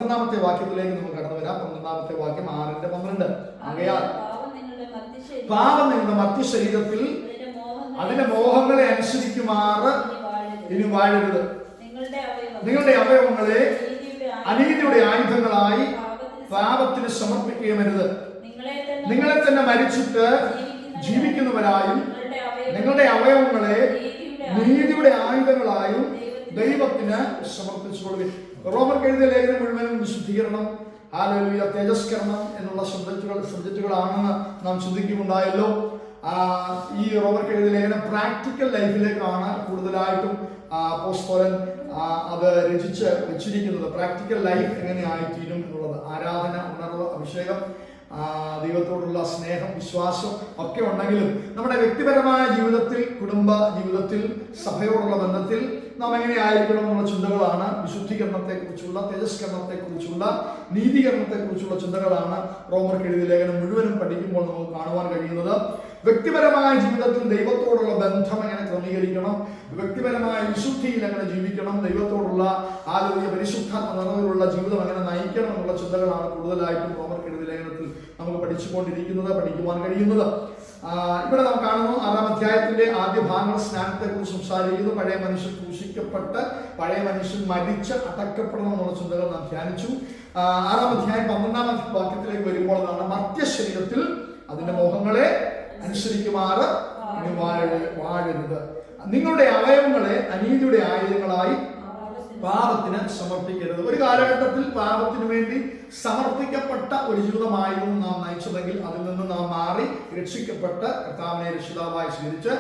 12 വാക്യത്തിലേക്ക് നമുക്ക് കടന്നു വരാം. 12 വാക്യം 6:12. ആകയാൽ പാപം നിങ്ങളുടെ മർത്യശരീരത്തിൽ അതിന്റെ മോഹങ്ങളെ അനുസരിക്കുമാറ് ഇനി വാഴരുത്. നിങ്ങളുടെ അവയവങ്ങളെ അനീതിയുടെ ആയുധങ്ങളായി പാപത്തിന് സമർപ്പിക്കുകയുമരുത്. നിങ്ങളെ തന്നെ മരിച്ചിട്ട് ജീവിക്കുന്നവരായും നിങ്ങളുടെ അവയവങ്ങളെ നീതിയുടെ ആയുധങ്ങളായും ദൈവത്തിന് സമർപ്പിച്ചുകൊള്ളുക. റോമർക്ക് എഴുതിയ ലേഖനം മുഴുവനും വിശുദ്ധീകരണം, ഹല്ലേലൂയ, തേജസ്കരണം എന്നുള്ള സബ്ജക്റ്റുകളാണെന്ന് നാം ചിന്തിക്കുന്നുണ്ടായല്ലോ. ഈ റോമർക്ക് എഴുതിയ ലേഖനം പ്രാക്ടിക്കൽ ലൈഫിലേക്കാണ് കൂടുതലായിട്ടും അപ്പോസ്തലൻ അത് രചിച്ച് വെച്ചിരിക്കുന്നത്. പ്രാക്ടിക്കൽ ലൈഫ് എങ്ങനെയായിത്തീരും എന്നുള്ളത്, ആരാധന, ഉണർവ്, അഭിഷേകം, ദൈവത്തോടുള്ള സ്നേഹം, വിശ്വാസം ഒക്കെ ഉണ്ടെങ്കിലും നമ്മുടെ വ്യക്തിപരമായ ജീവിതത്തിൽ, കുടുംബ ജീവിതത്തിൽ, സഭയോടുള്ള ബന്ധത്തിൽ നാം എങ്ങനെയായിരിക്കണം എന്നുള്ള ചിന്തകളാണ്. വിശുദ്ധീകരണത്തെക്കുറിച്ചുള്ള, തേജസ്കരണത്തെക്കുറിച്ചുള്ള, നീതീകരണത്തെക്കുറിച്ചുള്ള ചിന്തകളാണ് റോമർക്ക് എഴുതിയ ലേഖനം മുഴുവനും പഠിക്കുമ്പോൾ നമുക്ക് കാണുവാൻ കഴിയുന്നത്. വ്യക്തിപരമായ ജീവിതത്തിൽ ദൈവത്തോടുള്ള ബന്ധം എങ്ങനെ ക്രമീകരിക്കണം, വ്യക്തിപരമായ വിശുദ്ധിയിൽ എങ്ങനെ ജീവിക്കണം, ദൈവത്തോടുള്ള ആരോഗ്യ പരിശുദ്ധാത്മ നിറവിലുള്ള ജീവിതം എങ്ങനെ നയിക്കണം എന്നുള്ള ചിന്തകളാണ് കൂടുതലായിട്ടും റോമർക്ക് എഴുതിയ ലേഖനത്തിൽ നമുക്ക് പഠിക്കുവാൻ കഴിയുന്നത്. ഇവിടെ നാം കാണുന്നു 6-ാം അധ്യായത്തിന്റെ ആദ്യ ഭാഗങ്ങൾ സ്നാനത്തെക്കുറിച്ച് സംസാരിക്കുന്നു. പഴയ മനുഷ്യൻ ക്രൂശിക്കപ്പെട്ട് പഴയ മനുഷ്യൻ മരിച്ച് അടക്കപ്പെടണം എന്നുള്ള ചിന്തകൾ നാം ധ്യാനിച്ചു. 6-ാം അധ്യായം 12-ാം വാക്യത്തിലേക്ക് വരുമ്പോൾ മർത്യശരീരത്തിൽ അതിന്റെ മോഹങ്ങളെ അനുസരിക്കുമാറ് വാഴരുത്. നിങ്ങളുടെ അവയവങ്ങളെ അനീതിയുടെ ആയുധങ്ങളായി പാപത്തിന് സമർപ്പിക്കരുത്. ഒരു കാലഘട്ടത്തിൽ പാപത്തിനു വേണ്ടി സമർപ്പിക്കപ്പെട്ട ഒരു ജീവിതമായിരുന്നു നാം നയിച്ചതെങ്കിൽ അതിൽ നിന്ന് നാം മാറി രക്ഷിക്കപ്പെട്ട് കർത്താവിനെ രക്ഷിതാവായി സ്വീകരിച്ച്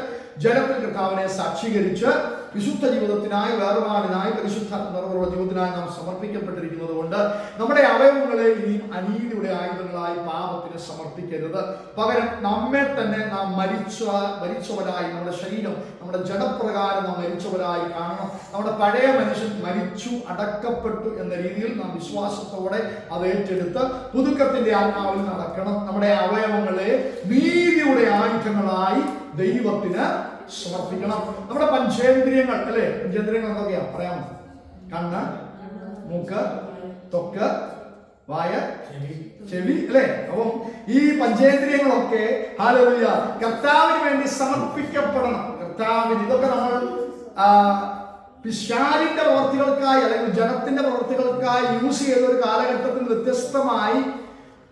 ജനത്തിൽ കർത്താവിനെ സാക്ഷീകരിച്ച് വിശുദ്ധ ജീവിതത്തിനായി, വേർപാടിനായി, പരിശുദ്ധാത്മ നിറവുള്ള ജീവിതത്തിനായി നാം സമർപ്പിക്കപ്പെട്ടിരിക്കുന്നത് കൊണ്ട് നമ്മുടെ അവയവങ്ങളെ ഇനി അനീതിയുടെ ആയുധങ്ങളായി പാപത്തിന് സമർപ്പിക്കരുത്. പകരം നമ്മെ തന്നെ നാം മരിച്ചവരായി, നമ്മുടെ ശരീരം, നമ്മുടെ ജഡപ്രകാരം നാം മരിച്ചവരായി കാണണം. നമ്മുടെ പഴയ മനുഷ്യൻ മരിച്ചു, അടക്കപ്പെട്ടു എന്ന രീതിയിൽ നാം വിശ്വാസത്തോടെ അത് ഏറ്റെടുത്ത് പുതുക്കത്തിന്റെ ആത്മാവിൽ നടക്കണം. നമ്മുടെ അവയവങ്ങളെ നീതിയുടെ ആയുധങ്ങളായി ദൈവത്തിന് സമർപ്പിക്കണം. നമ്മുടെ പഞ്ചേന്ദ്രിയങ്ങൾ, അല്ലെ, പഞ്ചേന്ദ്രിയങ്ങൾ എന്തൊക്കെയാ പറയാമോ? കണ്ണ്, മൂക്ക്, ത്വക്ക്, വായ, ചെവി, അല്ലെ. അപ്പം ഈ പഞ്ചേന്ദ്രിയങ്ങളൊക്കെ ഹല്ലേലൂയ കർത്താവിന് വേണ്ടി സമർപ്പിക്കപ്പെടണം. കർത്താവിന് ഇതൊക്കെ നമ്മൾ പിശാചിന്റെ പ്രവർത്തികൾക്കായി അല്ലെങ്കിൽ ജനത്തിന്റെ പ്രവർത്തികൾക്കായി യൂസ് ചെയ്ത ഒരു കാലഘട്ടത്തിൽ വ്യത്യസ്തമായി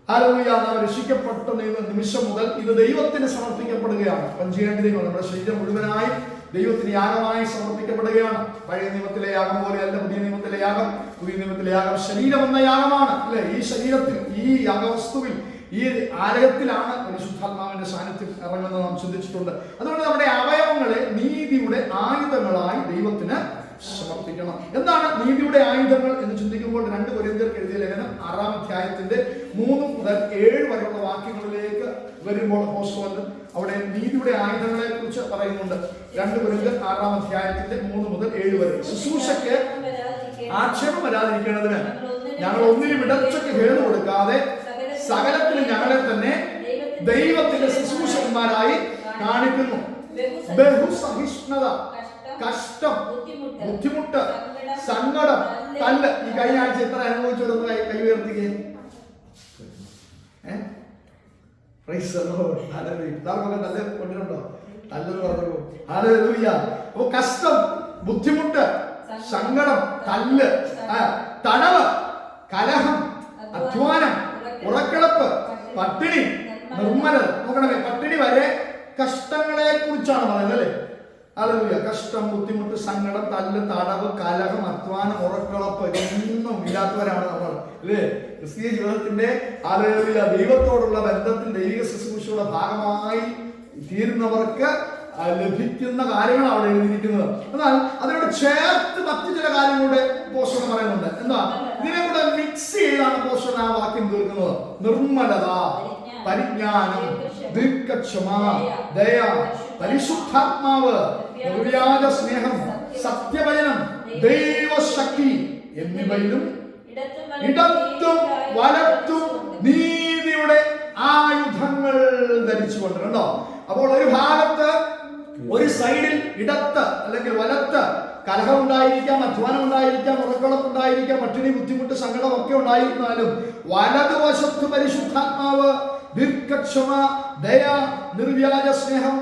ഹല്ലേലൂയ നാം രക്ഷിക്കപ്പെട്ട നിമിഷം മുതൽ ഇത് ദൈവത്തിന് സമർപ്പിക്കപ്പെടുകയാണ്. പഞ്ചേന്ദ്രിയങ്ങൾ, നമ്മുടെ ശരീരം മുഴുവനായി ദൈവത്തിന് യാഗമായി സമർപ്പിക്കപ്പെടുകയാണ്. പഴയ നിയമത്തിലെ യാഗം പോലെയല്ല പുതിയ നിയമത്തിലെ യാഗം. പുതിയ നിയമത്തിലെ യാഗം ശരീരം എന്ന യാഗമാണ്, അല്ലെ. ഈ ശരീരത്തിൽ, ഈ യാഗവസ്തുവിൽ, ഈ ആലയത്തിലാണ് പരിശുദ്ധാത്മാവിന്റെ സാന്നിധ്യം ഇറങ്ങുന്നത് നാം ചിന്തിച്ചിട്ടുണ്ട്. അതുകൊണ്ട് നമ്മുടെ അവയവങ്ങളെ നീതിയുടെ ആയുധങ്ങളായി ദൈവത്തിന് സമർപ്പിക്കണം. എന്താണ് നീതിയുടെ ആയുധങ്ങൾ എന്ന് ചിന്തിക്കുമ്പോൾ 2 കൊരിന്ത്യർക്ക് എഴുതിയ ലേഖനം 6-ാം അധ്യായത്തിന്റെ 3 മുതൽ 7 വരെയുള്ള വാക്യങ്ങളിലേക്ക് വരുമ്പോൾ അപ്പോസ്തലൻ അവിടെ നീതിയുടെ ആയുധങ്ങളെ കുറിച്ച് പറയുന്നുണ്ട്. 2 കൊരിന്ത്യർ 6-ാം അധ്യായത്തിന്റെ 3 മുതൽ 7 വരെ. ശുശ്രൂഷയ്ക്ക് ആക്ഷേപം വരാതിരിക്കേണ്ടതിന് ഞങ്ങൾ ഒന്നിനും ഇടർച്ചയ്ക്ക് ഭേദം കൊടുക്കാതെ സകലത്തിലും ഞങ്ങളെ തന്നെ ദൈവത്തിന്റെ ശുശ്രൂഷകന്മാരായി കാണിക്കുന്നു. ബഹുസഹിഷ്ണുത, കഷ്ടം, ബുദ്ധിമുട്ട്, സങ്കടം, തല്ല്. ഈ കഴിഞ്ഞ ആഴ്ച എത്ര അനുഭവിച്ചോന്ന് കൈ ഉയർത്തുകയും തല്ല് കൊണ്ടിട്ടുണ്ടോ? തല്ലെന്ന് പറഞ്ഞു. ഹല്ലേലൂയ. അപ്പൊ കഷ്ടം, ബുദ്ധിമുട്ട്, സങ്കടം, തല്ല്, തടവ്, കലഹം, അധ്വാനം, ഉറക്കിളപ്പ്, പട്ടിണി, നിർമ്മലത. നോക്കണമേ, പട്ടിണി വരെ കഷ്ടങ്ങളെ കുറിച്ചാണ് പറയുന്നത്, അല്ലേ. ഹല്ലേലൂയ. കഷ്ടം, ബുദ്ധിമുട്ട്, സങ്കടം, തല്ല്, തടവ്, കലഹം, അധ്വാനം, ഉറക്കിളപ്പ്, ഇതൊന്നും ഇല്ലാത്തവരാണ് നമ്മൾ, അല്ലേ. ക്രിസ്തീയ ജീവിതത്തിന്റെ ഹല്ലേലൂയ ദൈവത്തോടുള്ള ബന്ധത്തിൽ, ദൈവിക ശുശ്രൂഷയുടെ ഭാഗമായി തീരുന്നവർക്ക് ലഭിക്കുന്ന കാര്യങ്ങൾ അവിടെ എഴുതിയിരിക്കുന്നത്. എന്നാൽ അതിനോട് ചേർത്ത് മറ്റു ചില കാര്യങ്ങളുടെ പോസ്റ്റർ പറയുന്നുണ്ട്. എന്താ? ഇതിനെ കൂടെ മിക്സ് ചെയ്താണ് പോസ്റ്റർ ആ വാക്യം തീർക്കുന്നത്. നിർമ്മലത, പരിജ്ഞാനം, ദീർഘക്ഷമ, ദയ, പരിശുദ്ധാത്മാവ്, നിർവ്യാജ സ്നേഹം, സത്യവചനം, ദൈവശക്തി എന്നിവയിലും ഇടത്തും വലത്തും നീതിയുടെ ആയുധങ്ങൾ ധരിച്ചുകൊണ്ടിരുന്നോ. അപ്പോൾ ഒരു ഭാഗത്ത്, ഒരു സൈഡിൽ ഇടത്ത് അല്ലെങ്കിൽ വലത്ത് കലഹം ഉണ്ടായിരിക്കാം, അധ്വാനം ഉണ്ടായിരിക്കാം, ഉറക്കളപ്പുണ്ടായിരിക്കാം, പട്ടിണി, ബുദ്ധിമുട്ട്, സങ്കടം ഒക്കെ ഉണ്ടായിരുന്നാലും വലതുവശത്ത് പരിശുദ്ധാത്മാവ്, ദീർഘക്ഷമ, ദയ, നിർവ്യാജ സ്നേഹം,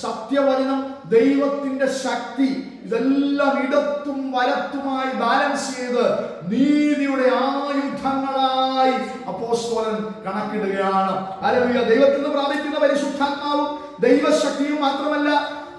സത്യവചനം, ദൈവത്തിന്റെ ശക്തി, ഇതെല്ലാം ഇടത്തും വലത്തുമായി ബാലൻസ് ചെയ്ത് നീതിയുടെ ആയുധങ്ങളായി അപ്പോസ്തലൻ കണക്കിടുകയാണ്. ഹല്ലേലൂയ. ദൈവത്തിൽ നിന്ന് പ്രാപിക്കുന്ന പരിശുദ്ധാത്മാവും ദൈവശക്തിയും മാത്രമല്ല,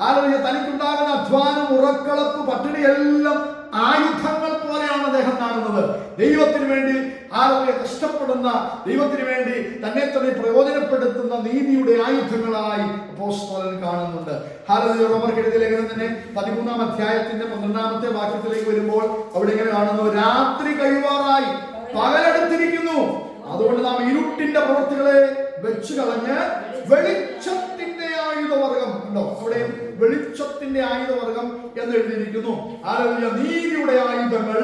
ഹല്ലേലൂയ, തനിക്കുണ്ടാകുന്ന അധ്വാനം, ഉറക്കളപ്പ്, പട്ടിണി എല്ലാം ആയുധങ്ങൾ പോലെയാണ് അദ്ദേഹം കാണുന്നത്. ദൈവത്തിന് വേണ്ടി ഹല്ലേലൂയ കഷ്ടപ്പെടുന്ന, ദൈവത്തിന് വേണ്ടി തന്നെ തന്നെ പ്രയോജനപ്പെടുത്തുന്ന നീതിയുടെ ആയുധങ്ങളായി അപ്പോസ്തലൻ കാണുന്നുണ്ട്. ഹല്ലേലൂയ. റോമർക്കെഴുതിയ ലേഖനം തന്നെ 13-ാം അധ്യായത്തിന്റെ 12-ാമത്തെ വാക്യത്തിലേക്ക് വരുമ്പോൾ അവിടെ ഇങ്ങനെ കാണുന്നു, രാത്രി കഴിവാറായി, പകലെടുത്തിരിക്കുന്നു, അതുകൊണ്ട് നാം ഇരുട്ടിന്റെ പ്രവൃത്തികളെ വെച്ചു കളഞ്ഞ് വെളിച്ചത്തിന്റെ ആയുധവർഗം, ഉണ്ടോ അവിടെ വെളിച്ചത്തിന്റെ ആയുധവർഗം എന്ന് എഴുതിയിരിക്കുന്നു. ഹല്ലേലൂയ. നീതിയുടെ ആയുധങ്ങൾ,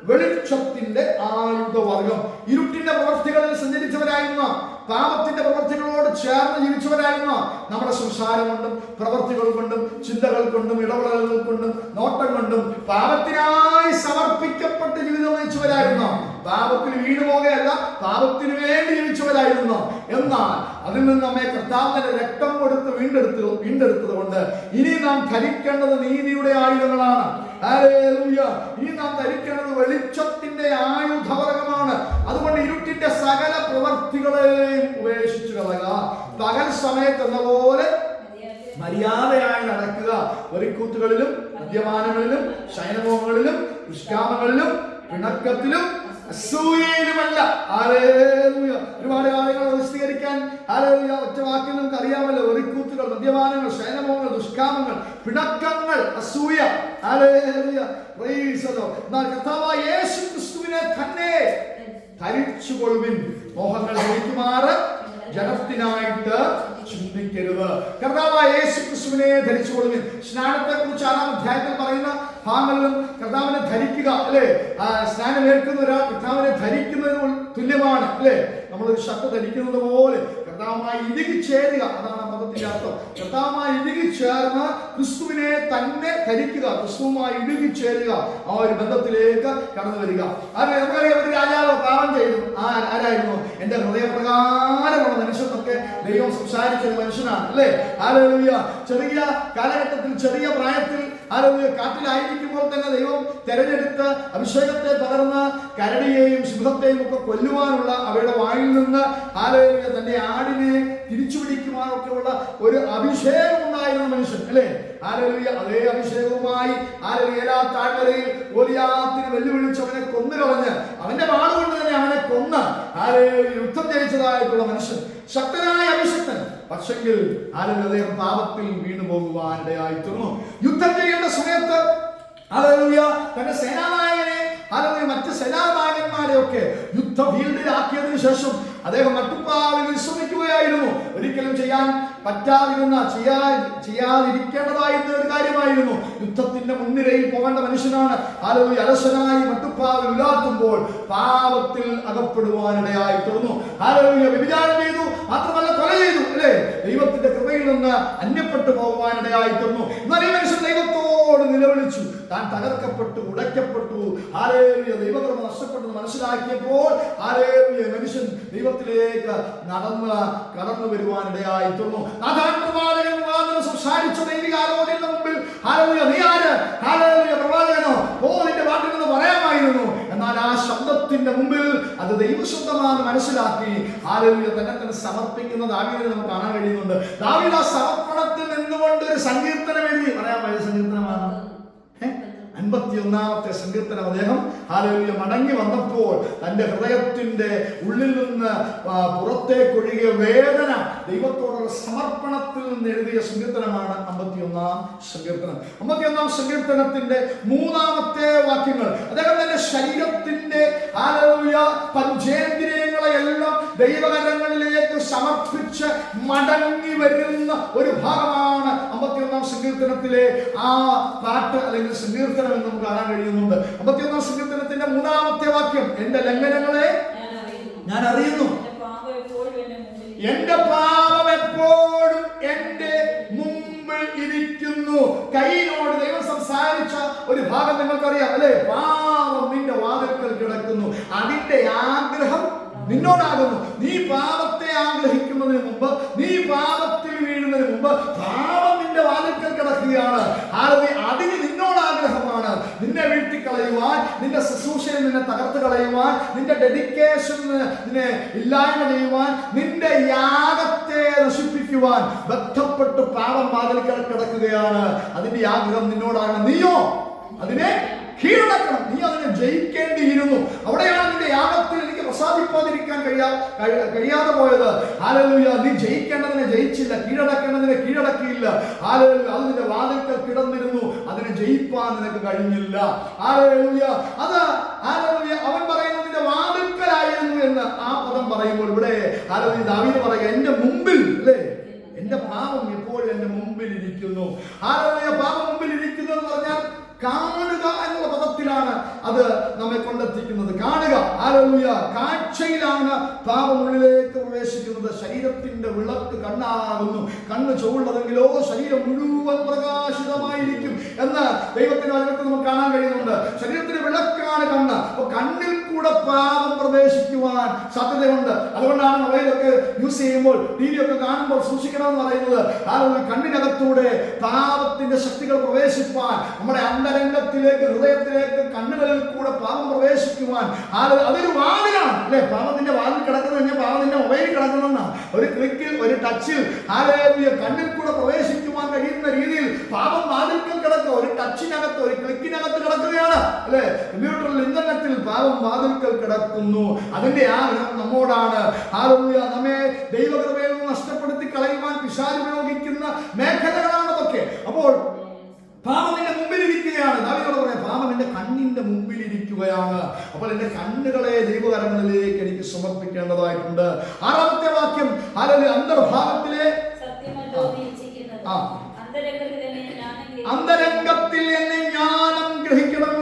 വെളിച്ചത്തിന്റെ ആയുധവർഗം. ഇരുട്ടിന്റെ പ്രവൃത്തികളിൽ സഞ്ചരിച്ചവരായിരുന്ന, പാപത്തിന്റെ പ്രവൃത്തികളോട് ചേർന്ന് ജീവിച്ചവരായിരുന്ന, നമ്മുടെ സംസാരം കൊണ്ടും പ്രവൃത്തികൾ കൊണ്ടും ചിന്തകൾ കൊണ്ടും ഇടപെടലുകൾ കൊണ്ടും നോട്ടം കൊണ്ടും പാപത്തിനായി സമർപ്പിക്കപ്പെട്ട് ജീവിതം നയിച്ചവരായിരുന്നു. പാപത്തിൽ വീണുപോകയല്ല, പാപത്തിന് വേണ്ടി ജീവിച്ചവരായിരുന്നു. എന്നാൽ അതിൽ നിന്ന് നമ്മെ കർത്താവിന്റെ രക്തം കൊടുത്ത് വീണ്ടെടുത്തത് കൊണ്ട് ഇനി നാം ധരിക്കേണ്ടത് നീതിയുടെ ആയുധങ്ങളാണ്. ഹല്ലേലൂയ. ഇനി നാം ധരിക്കേണ്ടത് വെളിച്ചത്തിന്റെ ആയുധവർഗമാണ്. അതുകൊണ്ട് ഇരുട്ടിന്റെ സകല പ്രവർത്തികളെയും ഉപേക്ഷിച്ചു കളയുക. പകൽ സമയത്ത് എന്ന പോലെ മര്യാദയായി നടക്കുക. വെറിക്കൂത്തുകളിലും മദ്യപാനങ്ങളിലും ശയനമോഹങ്ങളിലും ദുഷ്കാമങ്ങളിലും പിണക്കത്തിലും അസൂയയിലുമല്ല. ഹല്ലേലൂയ. ഒരുപാട് കാര്യങ്ങൾ വിശദീകരിക്കാൻ ഹല്ലേലൂയ ഒറ്റ വാക്കിൽ നമുക്ക് അറിയാമല്ലോ. വെറിക്കൂത്തുകൾ, മദ്യപാനങ്ങൾ, ശയനമോഹങ്ങൾ, ദുഷ്കാമങ്ങൾ, പിണക്കങ്ങൾ, അസൂയ. ഹല്ലേലൂയ. Price the Lord. എന്നാൽ കർത്താവായ യേശു ക്രിസ്തുവിനെ തന്നെ ധരിച്ചുകൊള്ളുവിൻ. മോഹങ്ങൾ ധരിക്കുമാറ് ജനത്തിനായിട്ട് ചിന്തിക്കരുത്. കർത്താവായ യേശു ക്രിസ്തുവിനെ ധരിച്ചുകൊള്ളുവിൻ. സ്നാനത്തെ കുറിച്ച് 6-ാം അധ്യായത്തിൽ പറയുന്ന ഭാഗങ്ങളിലും കർത്താവിനെ ധരിക്കുക, അല്ലെ? സ്നാനം ഏൽക്കുന്ന ഒരാൾ കർത്താവിനെ ധരിക്കുന്നതിന് തുല്യമാണ്, അല്ലെ? നമ്മളൊരു ഷർട്ട് ധരിക്കുന്നത് പോലെ കർത്താവുമായി ഇഴുകിച്ചേരുക, അതാണ് ആ പദത്തിന്റെ അർത്ഥം. കർത്താവുമായി ഇഴുകിച്ചേർന്ന് ക്രിസ്തുവിനെ തന്നെ ധരിക്കുക, ക്രിസ്തുവുമായി ഇഴുകിച്ചേരുക, ആ ഒരു ബന്ധത്തിലേക്ക് കടന്നു വരിക. നമുക്കറിയാം, ഒരു രാജാവ് പാപം ചെയ്തു. ആരായിരുന്നു? എന്റെ ഹൃദയപ്രകാരമുള്ള മനുഷ്യനൊക്കെ ദൈവം സംസാരിച്ച ഒരു മനുഷ്യനാണ്, അല്ലേ? ഹല്ലേലൂയ. ചെറിയ കാലഘട്ടത്തിൽ, ചെറിയ പ്രായത്തിൽ, ഹല്ലേലൂയ, കാട്ടിലായിരിക്കുമ്പോൾ തന്നെ ദൈവം തെരഞ്ഞെടുത്ത് അഭിഷേകത്തെ പകർന്ന് കരടിയെയും സിംഹത്തെയും ഒക്കെ കൊല്ലുവാനുള്ള അവയുടെ വായിൽ നിന്ന് ഹല്ലേലൂയ തന്റെ ആടിനെ തിരിച്ചു പിടിക്കുവാനൊക്കെയുള്ള ഒരു അഭിഷേകം ഉണ്ടായിരുന്ന മനുഷ്യൻ, അല്ലേ? ഹല്ലേലൂയ. അതേ അഭിഷേകവുമായി ഹല്ലേലൂയ എല്ലാ താഴ്വരയിൽ ഗോലിയാത്തിനെ വെല്ലുവിളിച്ചവനെ കൊന്നുകളഞ്ഞ് അവന്റെ വാളുകൊണ്ട് തന്നെ അവനെ കൊന്ന് ഹല്ലേലൂയ യുദ്ധം ജയിച്ചതായിട്ടുള്ള മനുഷ്യൻ, ശക്തനായ അഭിഷക്തൻ. പക്ഷെങ്കിൽ അദ്ദേഹം പാപത്തിൽ വീണു പോകുവാനിടയായി തീർന്നു. യുദ്ധം ചെയ്യേണ്ട സമയത്ത് ഹല്ലേലൂയ തന്റെ സേനാനായകനെ, ഹല്ലേലൂയ മറ്റ് സേനാനായകന്മാരെ ഒക്കെ യുദ്ധ ഫീൽഡിലാക്കിയതിനു ശേഷം അദ്ദേഹം മട്ടുപ്പാവിൽ വിശ്രമിക്കുകയായിരുന്നു. ഒരിക്കലും ചെയ്യാൻ പറ്റാതിരുന്ന, ചെയ്യാതിരിക്കേണ്ടതായിരുന്ന ഒരു കാര്യമായിരുന്നു. യുദ്ധത്തിന്റെ മുൻനിരയിൽ പോകേണ്ട മനുഷ്യനാണ്. ഹല്ലേലൂയ അലസനായി മട്ടുപ്പാവിൽ ഉലാത്തുമ്പോൾ പാപത്തിൽ അകപ്പെടുവാനിടയായി തീർന്നു. ഹല്ലേലൂയ വ്യഭിചാരം ചെയ്തു, മാത്രമല്ല കൊല ചെയ്തു, അല്ലേ? ദൈവത്തിന്റെ കൃപയിൽ നിന്ന് അന്യപ്പെട്ടു പോകുവാനിടയായി തീർന്നു. എന്നാൽ ഈ മനുഷ്യൻ ദൈവത്തോട് നിലവിളിച്ചു. താൻ തകർക്കപ്പെട്ടു, ഉടയ്ക്കപ്പെട്ടു, ഹല്ലേലൂയ ദൈവകൃപ നഷ്ടപ്പെട്ടെന്ന് മനസ്സിലാക്കിയപ്പോൾ ഹല്ലേലൂയ മനുഷ്യൻ ദൈവത്തിലേക്ക് കടന്നു വരുവാനിടയായി തീർന്നു. നാഥാൻ പ്രവാചകൻ സംസാരിച്ച ദൈവിക ആലോചനയുടെ മുമ്പിൽ ഹല്ലേലൂയ നീ ആര്? ഹല്ലേലൂയ പ്രവാചകനോ? ഓ നിന്റെ വാക്കിൽ നിന്ന് പറയാമായിരുന്നു. എന്നാൽ ആ ശബ്ദത്തിന്റെ മുമ്പിൽ അത് ദൈവശബ്ദമാണെന്ന് മനസ്സിലാക്കി ഹല്ലേലൂയ തന്നെ സമർപ്പിക്കുന്ന ദാവീദിനെ നമുക്ക് കാണാൻ കഴിയുന്നുണ്ട്. ദാവീദ് ആ സമർപ്പണത്തിൽ നിന്നുകൊണ്ട് ഒരു സങ്കീർത്തനം എഴുതി. പറയാൻ പറ്റിയ സങ്കീർത്തനമാണ് 51-ാമത്തെ സങ്കീർത്തനം. അദ്ദേഹം ഹല്ലേലൂയ മടങ്ങി വന്നപ്പോൾ തന്റെ ഹൃദയത്തിന്റെ ഉള്ളിൽ നിന്ന് പുറത്തേക്കൊഴുകിയ വേദന ദൈവത്തോടുള്ള സമർപ്പണത്തിൽ നിന്ന് എഴുതിയ സങ്കീർത്തനമാണ് 51-ാം സങ്കീർത്തനം. 51-ാം സങ്കീർത്തനത്തിന്റെ 3-ാമത്തെ വാക്യങ്ങൾ അദ്ദേഹം തന്റെ ശരീരത്തിന്റെ ഹല്ലേലൂയ പഞ്ചേന്ദ്രിയങ്ങളെയെല്ലാം ദൈവകരങ്ങളിലേക്ക് സമർപ്പിച്ച് മടങ്ങി വരുന്ന ഒരു ഭാഗമാണ് 51-ാം സങ്കീർത്തനത്തിലെ ആ പാട്ട് അല്ലെങ്കിൽ സങ്കീർത്തനം എന്ന് നമുക്ക് കാണാൻ കഴിയുന്നുണ്ട്. 51-ാം സങ്കീർത്തനത്തിന്റെ 3-ാമത്തെ വാക്യം, എന്റെ ലംഘനങ്ങളെ ഞാൻ അറിയുന്നു, എന്റെ പാപം എപ്പോഴും എന്റെ മുമ്പിൽ ഇരിക്കുന്നു. കയ്യിനോട് ദൈവം സംസാരിച്ച ഒരു ഭാഗം നിങ്ങൾക്കറിയാം അല്ലെ, പാപം നിന്റെ വാതിൽക്കൽ കിടക്കുന്നു, അതിന്റെ ആഗ്രഹം നിന്നോടാകുന്നു. നീ പാപത്തെ ആഗ്രഹിക്കുന്നതിന് മുമ്പ്, നീ പാപത്തിൽ വീഴുന്നതിന് മുമ്പ് പാപം നിന്റെ വാതിൽക്കൽ കിടക്കുകയാണ്. അതിന് നിന്നോട് ആഗ്രഹമാണ്. നിന്നെ വീഴ്ത്തിക്കളയുവാൻ, നിന്റെ ശുശ്രൂഷയിൽ നിന്നെ തകർത്ത് കളയുവാൻ, നിന്റെ ഡെഡിക്കേഷൻ നിന്നെ ഇല്ലായ്മ ചെയ്യുവാൻ, നിന്റെ യാഗത്തെ നശിപ്പിക്കുവാൻ ബന്ധപ്പെട്ട് പാപം വാതിൽക്കൽ കിടക്കുകയാണ്. അതിന്റെ ആഗ്രഹം നിന്നോടാണ്. നീയോ അതിനെ കീഴടക്കണം. നീ അതിനെ ജയിക്കേണ്ടിയിരുന്നു. അവിടെയാണ് നിന്റെ യാഗത്തിൽ എനിക്ക് പ്രസാദിപ്പാതിരിക്കാൻ കഴിയാതെ പോയത്. ഹല്ലേലൂയ. നീ ജയിക്കേണ്ടതിനെ ജയിച്ചില്ല, കീഴടക്കേണ്ടതിനെ കീഴടക്കിയില്ല. ഹല്ലേലൂയ. അത് നിന്റെ വാതിൽക്കൽ കിടന്നിരുന്നു, അതിനെ ജയിപ്പാൻ നിനക്ക് കഴിഞ്ഞില്ല. ഹല്ലേലൂയ. അത് ഹല്ലേലൂയ. അവൻ പറയുന്നത് നിന്റെ വാതിൽക്കലായിരുന്നു എന്ന് ആ പദം പറയുമ്പോൾ ഇവിടെ ഹല്ലേലൂയ ദാവീദ് പറയുക, എന്റെ മുമ്പിൽ അല്ലേ, എന്റെ പാപം എപ്പോഴും എന്റെ മുമ്പിൽ ഇരിക്കുന്നു. ഹല്ലേലൂയ. പാപം മുമ്പിൽ ഇരിക്കുന്നു എന്ന് പറഞ്ഞാൽ കാണുക എന്നുള്ള പദത്തിലാണ് അത് നമ്മെ കൊണ്ടെത്തിക്കുന്നത്. കാണുക. ഹല്ലേലൂയ. കാഴ്ചയിലാണ് പാപം ഉള്ളിലേക്ക് പ്രവേശിക്കുന്നത്. ശരീരത്തിന്റെ വിളക്ക് കണ്ണാകുന്നു. കണ്ണ് ചുവള്ളതെങ്കിലോ ശരീരം മുഴുവൻ പ്രകാശിതമായിരിക്കും എന്ന് ദൈവത്തിന്റെ വചനത്തിൽ നമുക്ക് കാണാൻ കഴിയുന്നുണ്ട്. ശരീരത്തിന്റെ വിളക്കാണ് കണ്ണ്. അപ്പൊ കണ്ണിൽ കൂടെ പാപം പ്രവേശിക്കുവാൻ സാധ്യതയുണ്ട്. അതുകൊണ്ടാണ് മൊബൈലൊക്കെ യൂസ് ചെയ്യുമ്പോൾ, ടി വി ഒക്കെ കാണുമ്പോൾ സൂക്ഷിക്കണമെന്ന് പറയുന്നത്. കണ്ണിനകത്തൂടെ പാപത്തിന്റെ ശക്തികൾ പ്രവേശിപ്പാൻ, നമ്മുടെ അന്തരംഗത്തിലേക്ക്, ഹൃദയത്തിലേക്ക്, കണ്ണുകളിൽ കൂടെ പാപം പ്രവേശിക്കുവാൻ അതൊരു വാതിലാണ് അല്ലെ. പാപത്തിന്റെ വാതിൽ കിടക്കുന്നത് കഴിഞ്ഞാൽ പാപത്തിന്റെ മൊബൈലിൽ കിടക്കുന്നതെന്നാണ്. ഒരു ക്ലിക്കിൽ, ഒരു ടച്ചിൽ ഹല്ലേലൂയ കണ്ണിൽ കൂടെ പ്രവേശിക്കുവാൻ കഴിയുന്ന രീതിയിൽ പാപം വാതിൽക്കൽ കിടക്കുക. ഒരു ടച്ചിനകത്ത്, ഒരു ക്ലിക്കിനകത്ത് കിടക്കുകയാണ് അല്ലെ. കമ്പ്യൂട്ടറിൽ, ഇന്റർനെറ്റിൽ പാപം വാതിൽക്കൽ കിടക്കുന്നു. അതിന്റെ ആഗ്രഹം നമ്മോടാണ്. ഹല്ലേലൂയ. നമ്മെ ദൈവകൃപയിൽ നിന്ന് നഷ്ടപ്പെടുത്തി കളയുവാൻ പിശാച് ഉപയോഗിക്കുന്ന മേഖലകളാണ് അതൊക്കെ. അപ്പോൾ പാപം എന്റെ മുമ്പിൽ ഇരിക്കുകയാണ്. ദാവീദോട് പറയാം, പാപം എന്റെ കണ്ണിന്റെ മുമ്പിൽ ഇരിക്കുകയാണ്. അപ്പോൾ എന്റെ കണ്ണുകളെ ദൈവകരങ്ങളിലേക്ക് എനിക്ക് സമർപ്പിക്കേണ്ടതായിട്ടുണ്ട്. 6ാമത്തെ വാക്യം, അന്തർഭാഗത്തിലെ അന്തരംഗത്തിൽ എന്നെ ജ്ഞാനം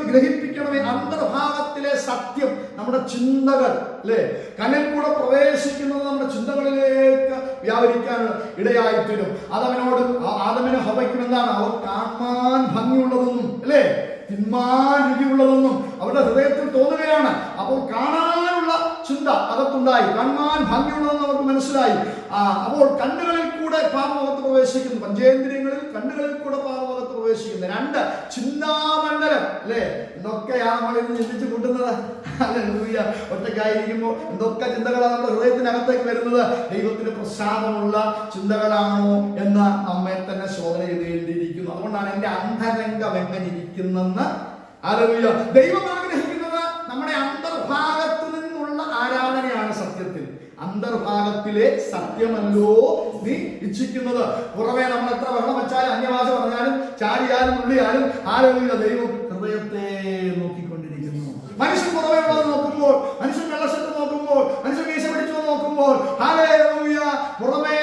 ഗ്രഹിപ്പിക്കണമേ. അന്തർഭാഗത്തിലെ സത്യം, നമ്മുടെ ചിന്തകൾ അല്ലെ, കണ്ണിൽ കൂടെ പ്രവേശിക്കുന്നത് നമ്മുടെ ചിന്തകളിലേക്ക് വ്യാപരിക്കാനുള്ള ഇടയായിത്തീരും. അതവനോട്, ആദമിന് ഹവ്വയ്ക്കും എന്താണ്, അവർ കാണാൻ ഭംഗിയുള്ളതെന്നും അല്ലെ, തിന്മാൻ രുചിയുള്ളതെന്നും അവരുടെ ഹൃദയത്തിൽ തോന്നുകയാണ്. അപ്പോൾ കാണാനുള്ള ചിന്ത അകത്തുണ്ടായി, കാണാൻ ഭംഗിയുള്ളതെന്ന് അവർക്ക് മനസ്സിലായി. അപ്പോൾ കണ്ണുകളിൽ കൂടെ പാപമകത്ത് പ്രവേശിക്കുന്നു. പഞ്ചേന്ദ്രിയങ്ങളിൽ കണ്ണുകളിൽ കൂടെ പാപമകത്ത് പ്രവേശിക്കുന്നു. 2 ചിന്താമണ്ഡലം അല്ലെ. എന്തൊക്കെയാണ് നമ്മളിന്ന് ചിന്തിച്ചു കൂട്ടുന്നത്. ഹല്ലേലൂയ. ഒറ്റയ്ക്കായിരിക്കുമ്പോൾ എന്തൊക്കെ ചിന്തകളാണ് നമ്മുടെ ഹൃദയത്തിനകത്തേക്ക് വരുന്നത്. ദൈവത്തിന് പ്രസാദമുള്ള ചിന്തകളാണോ എന്ന് നമ്മെ തന്നെ ശോധന ചെയ്തേണ്ടിയിരിക്കുന്നു. അതുകൊണ്ടാണ് എന്റെ അന്തരംഗം എങ്ങനെ ഇരിക്കുന്നെന്ന് ഹല്ലേലൂയ ദൈവം ആഗ്രഹിക്കുന്നത്. നമ്മുടെ അന്തർഭാഗത്ത് നിന്നുള്ള ആരാധനയാണ് സത്യത്തിൽ. അന്തർഭാഗത്തിലെ സത്യമല്ലോ നീ ഇച്ഛിക്കുന്നത്. പുറമേ നമ്മൾ എത്ര വെള്ളം വെച്ചാലും, അന്യഭാഷ പറഞ്ഞാലും, ചാടിയാലും തുള്ളിയാലും ഹല്ലേലൂയ ദൈവം ഹൃദയത്തെ നോക്കിക്കൊണ്ടിരിക്കുന്നു. മനുഷ്യൻ പുറമേ ഉള്ളത് നോക്കുമ്പോൾ, മനുഷ്യൻ വെള്ളശത്ത് നോക്കുമ്പോൾ, മനുഷ്യൻ വീശ പിടിച്ചു നോക്കുമ്പോൾ ഹല്ലേലൂയ പുറമേ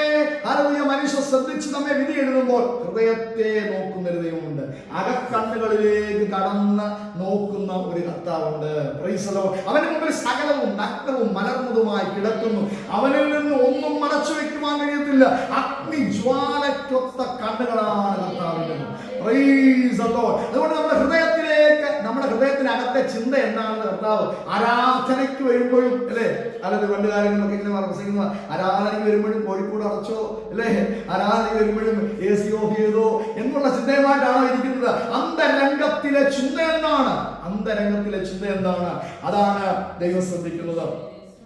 ഹല്ലേലൂയ മനുഷ്യൻ ശ്രദ്ധിച്ച് നമ്മെ വിധി എഴുതുമ്പോൾ ഹൃദയത്തെ നോക്കുന്ന ഒരു ദൈവമുണ്ട്. അകക്കണ്ണുകളിലേക്ക് കടന്ന് നോക്കുന്ന ഒരു കർത്താവുണ്ട്. Price the Lord. അവന്റെ മുമ്പിൽ സകലവും നഗ്നവും മലർന്നതുമായി കിടക്കുന്നു. അവനിൽ നിന്ന് ഒന്നും മറച്ചു വെക്കുവാൻ കഴിയത്തില്ല. അഗ്നിജ്വാലയ്ക്കൊത്ത കണ്ണുകളാണ് കർത്താവിന്റെ. Price the Lord. അതുകൊണ്ട് നമ്മുടെ ഹൃദയത്തിലേക്ക്, നമ്മുടെ ഹൃദയത്തിനകത്തെ ചിന്ത എന്താണെന്ന് കർത്താവ് ആരാധനയ്ക്ക് വരുമ്പോഴും അല്ലെ, അല്ലാതെ പണ്ട് കാര്യങ്ങളൊക്കെ ഇങ്ങനെ പ്രസംഗിക്കുന്ന, ആരാധനയ്ക്ക് വരുമ്പോഴും കോഴിക്കോട് അടച്ചോ അല്ലെ, ആരാധനയ്ക്ക് വരുമ്പോഴും AC ഓഫ് ചെയ്തോ എന്നുള്ള ചിന്തയുമായിട്ടാണ് ഇരിക്കുന്നത്. അന്തരംഗത്തിലെ ചിന്ത എന്താണ്? അന്തരംഗത്തിലെ ചിന്ത എന്താണ്? അതാണ് ദൈവം ശ്രദ്ധിക്കുന്നത്.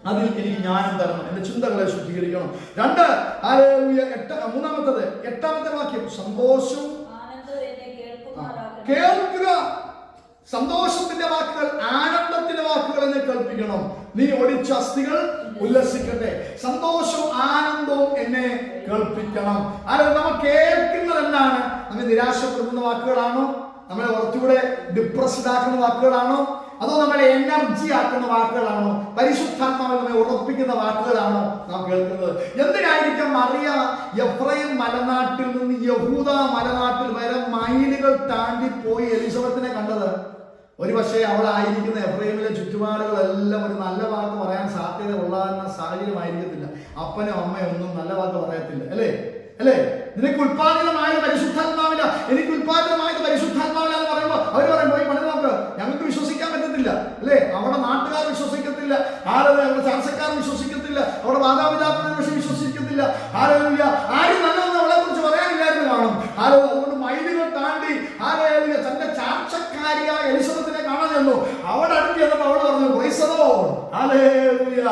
അതിൽ എനിക്ക് ജ്ഞാനം തരണം, എന്റെ ചിന്തകളെ ശുദ്ധീകരിക്കണം. 2 ഹല്ലേലൂയ 8ാമത്തെ വാക്യം, സന്തോഷവും കേൾക്കുക. സന്തോഷത്തിന്റെ വാക്കുകൾ, ആനന്ദത്തിന്റെ വാക്കുകൾ എന്നെ കേൾപ്പിക്കണം. നീ ഒടിച്ച അസ്ഥികൾ ഉല്ലസിക്കട്ടെ. സന്തോഷവും ആനന്ദവും എന്നെ കേൾപ്പിക്കണം. അതായത് നമ്മൾ കേൾക്കുന്നത് എന്താണ്? നമ്മെ നിരാശപ്പെടുത്തുന്ന വാക്കുകളാണോ? നമ്മളെ കുറച്ചുകൂടെ ഡിപ്രസ്ഡ് ആക്കുന്ന വാക്കുകളാണോ? അതോ നമ്മളെ എനർജി ആക്കുന്ന വാക്കുകളാണോ? പരിശുദ്ധാത്മാവിൽ നമ്മെ ഉറപ്പിക്കുന്ന വാക്കുകളാണോ നാം കേൾക്കുന്നത്? എന്തിനായിരിക്കാം മറിയ എഫ്രൈം മലനാട്ടിൽ നിന്ന് യഹൂദ മലനാട്ടിൽ വരെ മൈലുകൾ താണ്ടി പോയി എലിസബത്തിനെ കണ്ടത്? ഒരു പക്ഷേ അവളായിരിക്കുന്ന എഫ്രൈമിലെ ചുറ്റുപാടുകളെല്ലാം ഒരു നല്ല വാക്ക് പറയാൻ സാധ്യത ഉള്ളതെന്ന സാഹചര്യമായിരിക്കത്തില്ല. അപ്പനും അമ്മയും ഒന്നും നല്ല വാക്ക് പറയത്തില്ല അല്ലേ അല്ലേ? നിനക്ക് ഉത്പാദിതമായത് പരിശുദ്ധാത്മാവില്ല, എനിക്ക് ഉത്പാദിതമായത് പരിശുദ്ധാത്മാവില്ല എന്ന് പറയുമ്പോൾ അവർ പറയും, പോയി പണി നോക്ക്, അവരുടെ ചാർച്ചക്കാർ വിശ്വസിക്കത്തില്ല, അവരുടെ മാതാപിതാക്കളെ പക്ഷെ വിശ്വസിക്കത്തില്ല. ഹല്ലേലൂയ. ആരും നല്ലതെന്ന് അവളെ കുറിച്ച് പറയാനില്ലായിരുന്നു കാണും. അതുകൊണ്ട് മൈലുകൾ താണ്ടി ഹല്ലേലൂയ തന്റെ ചാർച്ചക്കാരിയായ എലിസബത്തിനെ കാണാൻ ചെന്നു. അവിടെ അടുത്ത് ചെന്നപ്പോൾ അവൾ പറഞ്ഞു, പ്രൈസ് ദി ലോർഡ്, ഹല്ലേലൂയ.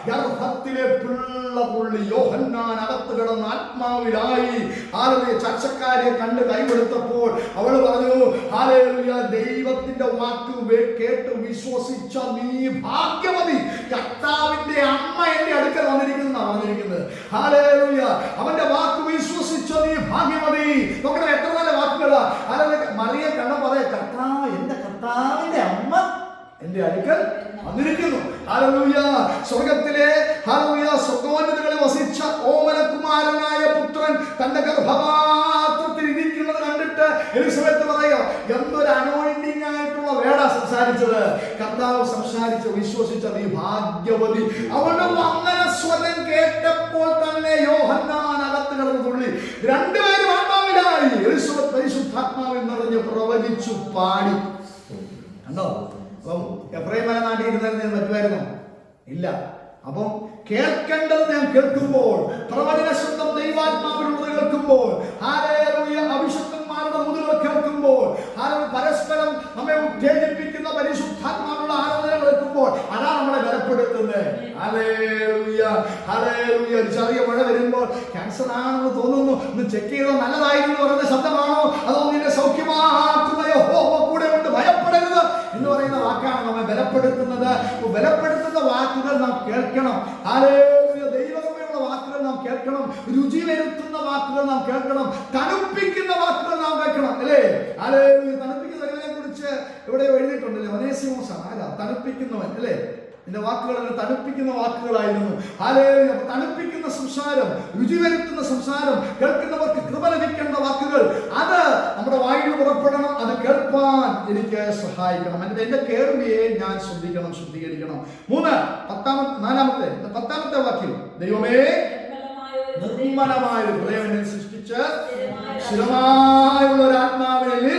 ഗർഭത്തിലെ പിള്ള പുള്ളി യോഹന്നാൻ അകത്ത് കിടന്ന് ആത്മാവിലായി ഹല്ലേലൂയ ചാർച്ചക്കാരെ കണ്ട് കൈവെടുത്തപ്പോൾ അവൾ പറഞ്ഞു, ഹല്ലേലൂയ, ദൈവത്തിന്റെ വാക്ക് കേട്ട് വിശ്വസിച്ച നീ ഭാഗ്യവതി, കർത്താവിന്റെ അമ്മ എന്റെ അടുക്കൽ വന്നിരിക്കുന്നതാണ് പറഞ്ഞിരിക്കുന്നത്. ഹല്ലേലൂയ. അവന്റെ വാക്ക് വിശ്വസിച്ച നീ ഭാഗ്യവതി. നോക്കണം എത്ര നല്ല വാക്കുകളാ. മറിയ കണ്ട പറയാ, എന്റെ കർത്താവിന്റെ അമ്മ എന്റെ അടുക്കൽ വന്നിരിക്കുന്നു. ഹല്ലേലൂയ. സ്വർഗത്തിലെ ഹല്ലേലൂയ സ്വർഗ്ഗോന്നതങ്ങളിൽ വസിച്ച ഓമനകുമാരനായ പുത്രൻ തന്റെ ഗർഭപാത്രത്തിൽ ഇരിക്കുന്നത് കണ്ടിട്ട് എലിസബത്ത് പറയാ, എന്തൊരു അനോയിന്റിംഗ് ആയിട്ടുള്ള വേടാ സംസാരിച്ചത്. കർത്താവ് സംസാരിച്ച് വിശ്വസിച്ച നീ ഭാഗ്യവതി. അവളുടെ വന്ദന സ്വരം കേട്ടപ്പോൾ തന്നെ യോഹന്നാൻ അകത്ത് കിടന്ന് തുള്ളി. രണ്ടുപേരും ആത്മാവിലായി. എലിസബത്ത് പരിശുദ്ധാത്മാവിൽ നിറഞ്ഞ് പ്രവചിച്ചു പാടി. കണ്ടോ? അപ്പം എഫ്രൈം മല നാട്ടിൽ ഇരുന്നാലും പറ്റുമായിരുന്നോ? ഇല്ല. അപ്പം കേൾക്കേണ്ടത് ഞാൻ കേൾക്കുമ്പോൾ, പ്രവചന ശബ്ദം ദൈവാത്മാവിനുള്ളത് കേൾക്കുമ്പോൾ, ഹല്ലേലൂയ, അഭിഷക്തന്മാരുടെ മുതലുകൾ കേൾക്കുമ്പോൾ, പരസ്പരം നമ്മെ ഉത്തേജിപ്പിക്കുന്ന പരിശുദ്ധാത്മാവുള്ള ആരാധന കേൾക്കുമ്പോൾ അതാ നമ്മളെ ബലപ്പെടുത്തുന്നത്. Hallelujah, hallelujah. ഒരു ചെറിയ മഴ വരുമ്പോൾ ക്യാൻസർ ആണെന്ന് തോന്നുന്നു, ഒന്ന് ചെക്ക് ചെയ്താൽ നല്ലതായിരുന്നു പറയുന്ന ശബ്ദമാണോ, അതോ നിന്നെ സൗഖ്യമാക്കുന്ന യഹോവ കൂടെ ഉണ്ട്, ഭയപ്പെടരുത് എന്ന് പറയുന്ന വാക്കാണ് നമ്മെ ബലപ്പെടുത്തുന്നത്. ബലപ്പെടുത്തുന്ന വാക്കുകൾ നാം കേൾക്കണം. ഹല്ലേലൂയ. ദൈവകൃപയുള്ള വാക്കുകൾ നാം കേൾക്കണം. രുചി വരുത്തുന്ന വാക്കുകൾ നാം കേൾക്കണം. തണുപ്പിക്കുന്ന വാക്കുകൾ നാം കേൾക്കണം, അല്ലേ? ഹല്ലേലൂയ. തണുപ്പിക്കുന്നവനെ കുറിച്ച് ഇവിടെ എഴുതിയിട്ടുണ്ടല്ലേ, ഒനേസിമോസ് ആരാ? തണുപ്പിക്കുന്നവൻ, അല്ലേ? ഇതിന്റെ വാക്കുകളെല്ലാം തണുപ്പിക്കുന്ന വാക്കുകളായിരുന്നു. ഹല്ലേലൂയ. തണുപ്പിക്കുന്ന സംസാരം, രുചി വരുത്തുന്ന സംസാരം, കേൾക്കുന്നവർക്ക് കൃപ ലഭിക്കേണ്ട വാക്കുകൾ, അത് നമ്മുടെ വായിൽ പുറപ്പെടണം. അത് കേൾപ്പാൻ എനിക്ക് സഹായിക്കണം. എന്റെ കേൾവിയെ ഞാൻ ശ്രദ്ധിക്കണം, ശുദ്ധീകരിക്കണം. പത്താമത്തെ വാക്യം, ദൈവമേ നിർമ്മലമായ ഹൃദയം എന്നെ സൃഷ്ടിച്ച് സ്ഥിരമായുള്ള ഒരു ആത്മാവിനെ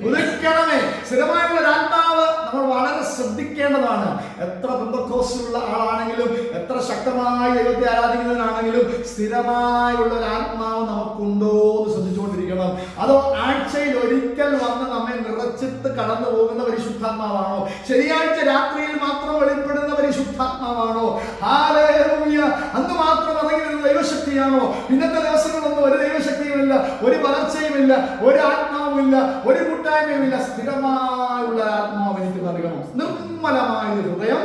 ഉദിക്കണമേ. സ്ഥിരമായുള്ള ഒരു ആത്മാവ് നമ്മൾ വളരെ ശ്രദ്ധിക്കേണ്ടതാണ്. എത്ര പെന്തക്കോസ്തുള്ള ആളാണെങ്കിലും, എത്ര ശക്തമായ ദൈവത്തെ ആരാധിക്കുന്നവനാണെങ്കിലും, സ്ഥിരമായുള്ള ഒരു ആത്മാവ് നമുക്കുണ്ടോ എന്ന് ശ്രദ്ധിച്ചുകൊണ്ടിരിക്കണം. അതോ ആഴ്ചയിൽ ഒരിക്കൽ വന്ന് നമ്മെ നിറച്ചിട്ട് കടന്നു പോകുന്ന പരിശുദ്ധാത്മാവാണോ? ശനിയാഴ്ച രാത്രിയിൽ മാത്രം വെളിപ്പെടുന്ന പരിശുദ്ധാത്മാവാണോ? ഹല്ലേലൂയ. അന്ന് മാത്രം ഇറങ്ങി വരുന്ന ദൈവശക്തിയാണോ? ഇന്നത്തെ ദിവസങ്ങളൊന്നും ഒരു ദൈവശക്തിയുമില്ല, ഒരു വളർച്ചയുമില്ല, ഒരു ആത്മാവുമില്ല, ഒരു കൂട്ടായ്മയുമില്ല. സ്ഥിരമായുള്ള ആത്മാവ് എനിക്ക് നൽകണം. നിർമ്മലമായ ഹൃദയം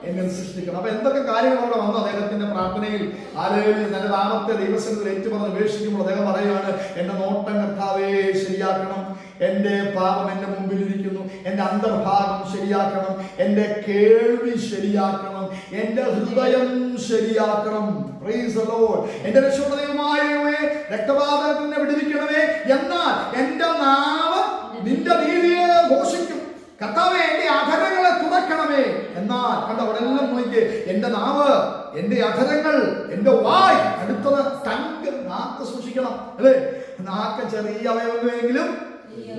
എന്നെ സൃഷ്ടിക്കണം. അപ്പൊ എന്തൊക്കെ കാര്യങ്ങളോടെ വന്നു അദ്ദേഹത്തിന്റെ പ്രാർത്ഥനയിൽ. ഹല്ലേലൂയ. തന്റെ നാമത്തെ ദൈവസന്നിധിയിൽ ഏറ്റുപറഞ്ഞ് ഉപേക്ഷിക്കുമ്പോൾ അദ്ദേഹം പറയുകയാണ്, എന്റെ നോട്ടം കർത്താവേ ശരിയാക്കണം, എന്റെ പാപം എന്റെ മുമ്പിലിരിക്കുന്നു, എന്റെ അന്തർഭാഗം ശരിയാക്കണം, എന്റെ കേൾവി ശരിയാക്കണം, എന്റെ ഹൃദയം ശരിയാക്കണം. Price the Lord. എന്റെ രക്ഷകനായ രക്തപാതകത്തിനെ വിടുവിക്കണമേ, എന്നാൽ എന്റെ നാവ് നിന്റെ നീതിയെ ഘോഷിക്കും. കർത്താവേ, എന്റെ അധരങ്ങളെ തുറക്കണമേ. എന്നാൽ കണ്ട അവിടെല്ലാം നോക്കിയേ, എന്റെ നാവ്, എന്റെ അധരങ്ങൾ, എന്റെ വായ്, അടുത്തത് ടങ്ക്, നാക്ക് സൂക്ഷിക്കണം, അല്ലേ? നാക്ക് ചെറിയ അവയവമെങ്കിലും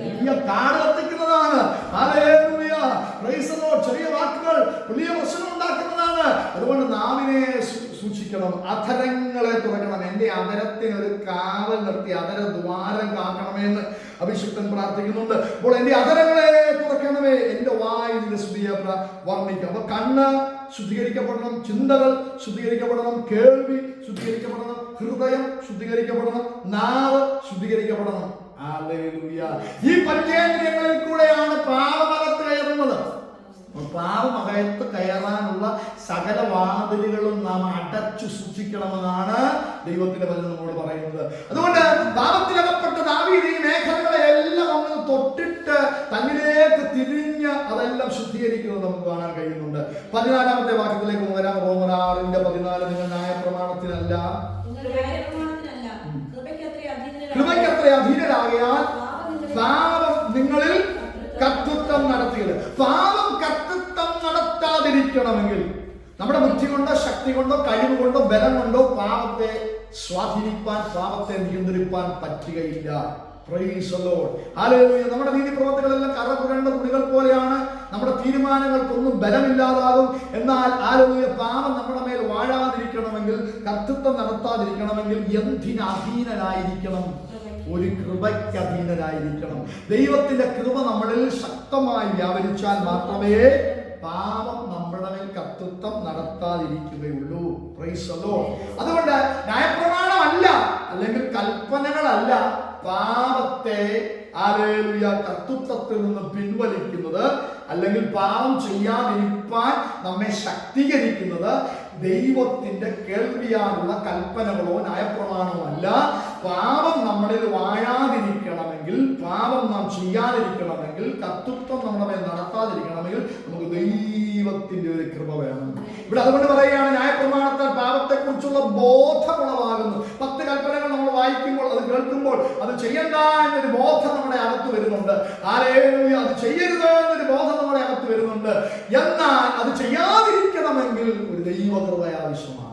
വലിയ കാട് കത്തിക്കുന്നതാണ്. ഹല്ലേലൂയ. Price the Lord. ചെറിയ വാക്കുകൾ വലിയ പ്രശ്നം ഉണ്ടാക്കുന്നതാണ്. അതുകൊണ്ട് നാവിനെ സൂക്ഷിക്കണം, അധരങ്ങളെ തുറക്കണം. എന്റെ അധരത്തിന് ഒരു കാവൽ നിർത്തി അധര ദ്വാരം കാക്കണമെന്ന് അഭിഷിക്തൻ പ്രാർത്ഥിക്കുന്നുണ്ട്. അപ്പോൾ എന്റെ അധരങ്ങളെ തുറക്കണമേ, എന്റെ വായ് നിന്റെ സ്തുതിയെ വർണ്ണിക്കും. അപ്പൊ കണ്ണ് ശുദ്ധീകരിക്കപ്പെടണം, ചിന്തകൾ ശുദ്ധീകരിക്കപ്പെടണം, കേൾവി ശുദ്ധീകരിക്കപ്പെടണം, ഹൃദയം ശുദ്ധീകരിക്കപ്പെടണം, നാവ് ശുദ്ധീകരിക്കപ്പെടണം. ഹല്ലേലൂയ. ഈ പഞ്ചേന്ദ്രിയങ്ങളിൽ കൂടെയാണ് പാപമകത്ത് കയറുന്നത്. പാപമകത്ത് കയറാനുള്ള സകല വാതിലുകളും നാം അടച്ചു സൂക്ഷിക്കണമെന്നാണ് ദൈവത്തിന്റെ വചനം നമ്മോട് പറയുന്നത്. അതുകൊണ്ട് പാപത്തിലകപ്പെട്ട ദാവീദ് ഈ മേഖലകളെ എല്ലാം ഒന്ന് തൊട്ടിട്ട് തന്നിലേക്ക് തിരിഞ്ഞ് അതെല്ലാം ശുദ്ധീകരിക്കുന്നത് നമുക്ക് കാണാൻ കഴിയുന്നുണ്ട്. 14-ാമത്തെ വാക്യത്തിലേക്ക് വരാം. റോമർ 6:14. നിങ്ങൾ ന്യായപ്രമാണത്തിനല്ല, കൃപയ്ക്കത്ര അധീനരാകയാൽ പാപം നിങ്ങളിൽ കർത്തൃത്വം നടത്തിയത്. പാപം കർത്തൃത്വം നടത്താതിരിക്കണമെങ്കിൽ നമ്മുടെ ബുദ്ധി കൊണ്ടോ ശക്തി കൊണ്ടോ കഴിവ് കൊണ്ടോ ബലം കൊണ്ടോ പാപത്തെ സ്വാധീനിപ്പാൻ, പാപത്തെ നിയന്ത്രിപ്പാൻ പറ്റുകയില്ല. Praise the Lord. Hallelujah. നമ്മുടെ നീതി പ്രവർത്തികളെല്ലാം കറ പുരണ്ട തുണികൾ പോലെയാണ്. നമ്മുടെ തീരുമാനങ്ങൾക്കൊന്നും ബലമില്ലാതാകും. എന്നാൽ ഹല്ലേലൂയ, പാപം നമ്മുടെ മേൽ വാഴാതിരിക്കണമെങ്കിൽ, കർത്തൃത്വം നടത്താതിരിക്കണമെങ്കിൽ എന്തിനധീനനായിരിക്കണം? ഒരു കൃപയ്ക്ക് അധീനനായിരിക്കണം. ദൈവത്തിന്റെ കൃപ നമ്മളിൽ ശക്തമായി വ്യാപരിച്ചാൽ മാത്രമേ പാപം നമ്മുടെ മേൽ കർത്തൃത്വം നടത്താതിരിക്കുകയുള്ളൂ. Price the Lord. അതുകൊണ്ട് ന്യായപ്രമാണമല്ല, അല്ലെങ്കിൽ കൽപ്പനകളല്ല പാപത്തെ ഹല്ലേലൂയ കർത്തൃത്വത്തിൽ നിന്ന് പിൻവലിക്കുന്നത്, അല്ലെങ്കിൽ പാപം ചെയ്യാതിരിക്കാൻ നമ്മെ ശക്തീകരിക്കുന്നത് ദൈവത്തിന്റെ കേൾവിയാലുള്ള കൽപ്പനകളോ ന്യായപ്രമാണമോ അല്ല. പാപം നമ്മളിൽ വാഴാതിരിക്കണമെങ്കിൽ, പാപം നാം ചെയ്യാതിരിക്കണമെങ്കിൽ, കർത്തൃത്വം നമ്മുടെ മേൽ നടത്താതിരിക്കണമെങ്കിൽ നമുക്ക് ദൈവത്തിന്റെ ഒരു കൃപ വേണം. ഇവിടെ അതുകൊണ്ട് പറയുകയാണ്, ന്യായപ്രമാണത്താൽ പാപത്തെ കുറിച്ചുള്ള ബോധമുളവാകുന്നു. 10 കൽപ്പനകൾ നമ്മൾ വായിക്കുമ്പോൾ, അത് കേൾക്കുമ്പോൾ അത് ചെയ്യണ്ട എന്നൊരു ബോധം നമ്മുടെ അകത്ത് വരുന്നുണ്ട്. ഹല്ലേലൂയ, അത് ചെയ്യരുത് എന്നൊരു ബോധം നമ്മുടെ അകത്ത് വരുന്നുണ്ട്. എന്നാൽ അത് ചെയ്യാതിരിക്കണമെങ്കിൽ ഒരു ദൈവകൃപ ആവശ്യമാണ്.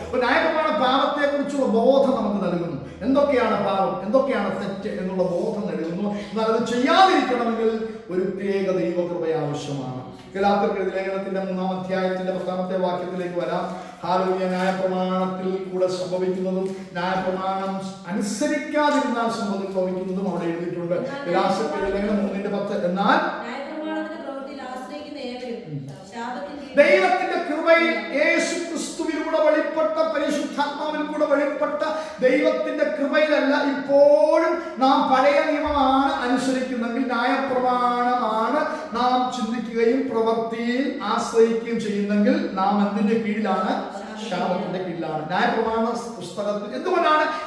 അപ്പൊ ന്യായപ്രമാണ പാപത്തെ കുറിച്ചുള്ള ബോധം നമുക്ക് നൽകുന്നു. എന്തൊക്കെയാണ് പാപം, എന്തൊക്കെയാണ് തെറ്റ് എന്നുള്ള ബോധം നൽകുന്നു. എന്നാൽ അത് ചെയ്യാതിരിക്കണമെങ്കിൽ ഒരു പ്രത്യേക ദൈവകൃപ ആവശ്യമാണ്. ഗലാത്യർക്കെഴുതിയ ലേഖനത്തിന്റെ 3-ാം അധ്യായത്തിന്റെ 10-ാമത്തെ വാക്യത്തിലേക്ക് വരാം. ഹല്ലേലൂയ. ന്യായപ്രമാണത്തിൽ കൂടെ സംഭവിക്കുന്നതും ന്യായപ്രമാണം അനുസരിക്കാതിരുന്നാൽ സംഭവിക്കുന്നതും അവിടെ എഴുതിയിട്ടുണ്ട്. ഗലാത്യർക്കെഴുതിയ ലേഖനം 3:10. എന്നാൽ ദൈവത്തിന്റെ കൃപയിൽ യേശു ക്രിസ്തുവിലൂടെ വെളിപ്പെട്ട, പരിശുദ്ധാത്മാവിൽ കൂടെ വെളിപ്പെട്ട ദൈവത്തിന്റെ കൃപയിലല്ല ഇപ്പോഴും നാം പഴയ നിയമമാണ് അനുസരിക്കുന്നെങ്കിൽ, ന്യായപ്രമാണമാണ് നാം ചിന്തിക്കുകയും പ്രവൃത്തിയിൽ ആശ്രയിക്കുകയും ചെയ്യുന്നെങ്കിൽ നാം എന്തിന്റെ കീഴിലാണ്? ശാപത്തിന്റെ കീഴിലാണ്. ന്യായപ്രമാണ പുസ്തകത്തിൽ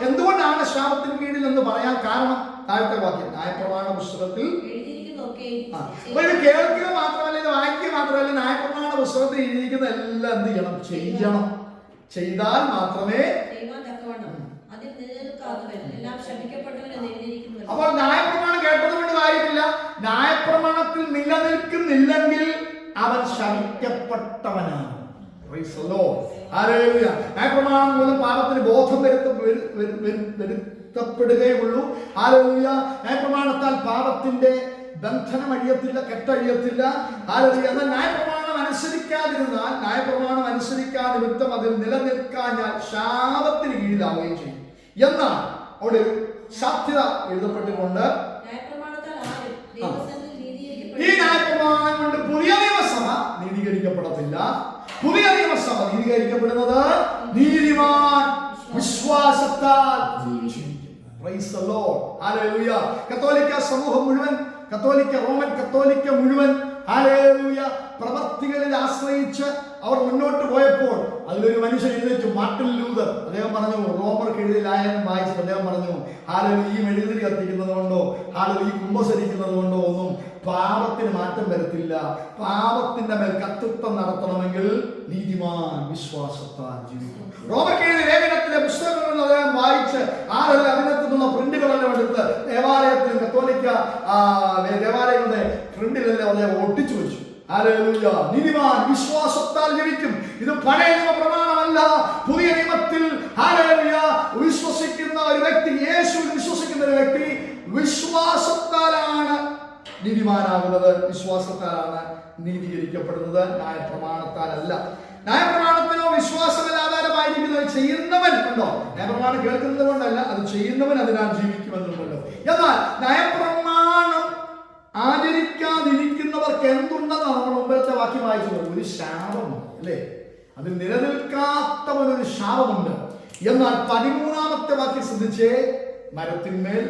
എന്തുകൊണ്ടാണ് ശാപത്തിന് കീഴിൽ എന്ന് പറയാൻ കാരണം താഴത്തെ വാക്യം. ന്യായപ്രമാണ പുസ്തകത്തിൽ ഇത് കേൾക്കുക മാത്രമല്ല, ഇത് വായിക്കുക മാത്രമല്ല, ന്യായപ്രമാണ പുസ്തകത്തിൽ എഴുതിയിരിക്കുന്ന എല്ലാം എന്ത് ചെയ്യണം? ചെയ്യണം. ചെയ്താൽ മാത്രമേ. അപ്പോൾ ന്യായപ്രമാണം കേട്ടതുകൊണ്ട് കാര്യമില്ല. ന്യായപ്രമാണത്തിൽ നിലനിൽക്കുന്നില്ലെങ്കിൽ അവൻ ശപിക്കപ്പെട്ടവനാണ്. ന്യായപ്രമാണം മൂലം പാപത്തിന് ബോധം വരുത്തപ്പെടുകയുള്ളൂ. ഹല്ലേലൂയ. ന്യായപ്രമാണത്താൽ പാപത്തിന്റെ ബന്ധനം അഴിയത്തില്ല, കെട്ടഴിയത്തില്ല. ഹല്ലേലൂയ. എന്നാൽ ന്യായപ്രമാണം അനുസരിക്കാതെ നിമിത്തം അതിൽ നിലനിൽക്കാഞ്ഞാൽ ശാപത്തിന് കീഴിലാവുകയും ചെയ്യും. എന്നാൽ അവിടെ ഒരു സാധ്യത എഴുതപ്പെട്ടിട്ടുണ്ട്. ഈ ന്യായപ്രമാണം കൊണ്ട് പുതിയ നിയമസഭ നീതീകരിക്കപ്പെടത്തില്ല. പുതിയ നിയമസഭ നീതീകരിക്കപ്പെടുന്നത് നീതിമാൻ വിശ്വാസത്താൽ ജീവിക്കുന്നു. Price the lord. ഹല്ലേലൂയ. കത്തോലിക്ക സമൂഹം മുഴുവൻ, റോമൻ കത്തോലിക്ക മുഴുവൻ ഹല്ലേലൂയ പ്രവർത്തികളിൽ ആശ്രയിച്ച് അവർ മുന്നോട്ട് പോയപ്പോൾ അതിലൊരു മനുഷ്യൻ എഴുന്നേറ്റു, മാർട്ടിൻ ലൂതർ. അദ്ദേഹം പറഞ്ഞു, റോമർക്ക് എഴുതിയ ലായനം വായിച്ചപ്പോൾ അദ്ദേഹം പറഞ്ഞു, ഹല്ലേലൂയ, ഈ മെഴുകുതിരി കത്തിക്കുന്നത് കൊണ്ടോ, ഹല്ലേലൂയ, ഈ കുമ്പസരിക്കുന്നത് കൊണ്ടോ ഒന്നും പാപത്തിന് മാറ്റം വരത്തില്ല. പാപത്തിന്റെ മേൽ കർത്തൃത്വം നടത്തണമെങ്കിൽ നീതിമാൻ വിശ്വാസത്താൽ ജീവിക്കും. റോമർക്ക് എഴുതിയ ലേഖനത്തിലെ പുസ്തകങ്ങളിൽ അദ്ദേഹം വായിച്ച് അതിനകത്ത് നിന്നുള്ള പ്രിന്റുകളെല്ലാം എടുത്ത് ദേവാലയത്തിലും കത്തോലിക്ക ദേവാലയങ്ങളുടെ പ്രിന്റിലെല്ലാം അദ്ദേഹം ഒട്ടിച്ചു വെച്ചു. ഹല്ലേലൂയ. നീതിമാൻ വിശ്വാസത്താൽ ജീവിക്കും. ഇത് പഴയ നിയമ പ്രമാണമല്ല. പുതിയ നിയമത്തിൽ ഹല്ലേലൂയ വിശ്വസിക്കുന്ന ഒരു വ്യക്തി, യേശുവിൽ വിശ്വസിക്കുന്ന ഒരു വ്യക്തി വിശ്വാസത്താലാണ് നീതിമാനാകുന്നത്, വിശ്വാസത്താലാണ് നീതീകരിക്കപ്പെടുന്നത്, ന്യായപ്രമാണത്താലല്ല. ന്യായപ്രമാണത്തിനോ വിശ്വാസങ്ങൾ ആധാരമായിരിക്കുന്നത് ചെയ്യുന്നവൻ ഉണ്ടോ? ന്യായപ്രമാണം കേൾക്കുന്നത് കൊണ്ടല്ല, അത് ചെയ്യുന്നവൻ അതിനാൽ ജീവിക്കുമെന്നുണ്ടല്ലോ. എന്നാൽ ന്യായപ്രമാണം ആചരിക്കാതിരിക്കുന്നവർക്ക് എന്തുണ്ടെന്നാണ് നമ്മൾ മുമ്പത്തെ വാക്യം വായിച്ചത്? ഒരു ശാപമുണ്ട്, അല്ലേ? അതിൽ നിലനിൽക്കാത്തവനൊരു ശാപമുണ്ട്. എന്നാൽ 13-ാമത്തെ വാക്യം ശ്രദ്ധിച്ചേ. മരത്തിന്മേൽ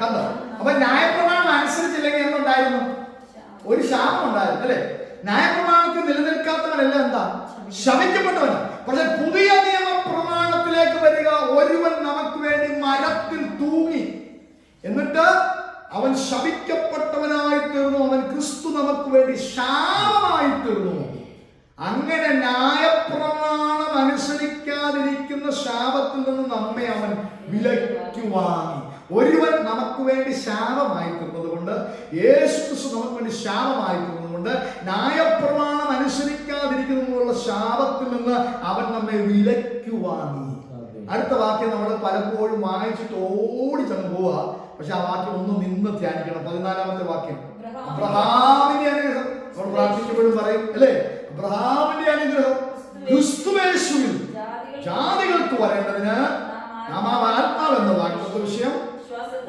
കണ്ടോ? അപ്പൊ ന്യായപ്രമാണം അനുസരിച്ചില്ലെങ്കിൽ എന്തുണ്ടായിരുന്നു? ഒരു ശാപം ഉണ്ടായിരുന്നു, അല്ലെ? ന്യായപ്രമാണത്തിൽ നിലനിൽക്കാത്തവനല്ല എന്താ? ശപിക്കപ്പെട്ടവൻ. പക്ഷെ പുതിയ നിയമ പ്രമാണത്തിലേക്ക് വരിക, ഒരുവൻ നമുക്ക് വേണ്ടി മരത്തിൽ തൂങ്ങി, എന്നിട്ട് അവൻ ശപിക്കപ്പെട്ടവനായി തീർന്നു. അവൻ ക്രിസ്തു നമുക്ക് വേണ്ടി ശാപമായി തീർന്നു. അങ്ങനെ ന്യായപ്രമാണം അനുസരിക്കാതിരിക്കുന്ന ശാപത്തിൽ നിന്ന് നമ്മെ അവൻ വിലയ്ക്ക് വാങ്ങി. ഒരുവൻ നമുക്ക് വേണ്ടി ശാപമായി തീർന്നത് കൊണ്ട്, യേശു ക്രിസ്തു നമുക്ക് വേണ്ടി ശാപമായി തീർന്നത് കൊണ്ട്, ന്യായപ്രമാണം അനുസരിക്കാതിരിക്കുന്നതിനുള്ള ശാപത്തിൽ നിന്ന് അവൻ നമ്മെ വിലയ്ക്ക് വാങ്ങി. അടുത്ത വാക്യം നമ്മൾ പലപ്പോഴും വായിച്ചിട്ട് ഓടിച്ചങ്ങ് പോവുക. പക്ഷെ ആ വാക്യം ഒന്ന് നിന്ന് ധ്യാനിക്കണം. 14-ാമത്തെ വാക്യം, അബ്രഹാമിന്റെ അനുഗ്രഹം. നമ്മൾ പ്രാർത്ഥിക്കുമ്പോഴും പറയും അല്ലേ, അബ്രഹാമിന്റെ അനുഗ്രഹം ക്രിസ്തുയേശുവിൽ ജാതികൾക്ക് വരേണ്ടതിന് നാം ആത്മാവെന്ന വാക്യത്തെ വിഷയം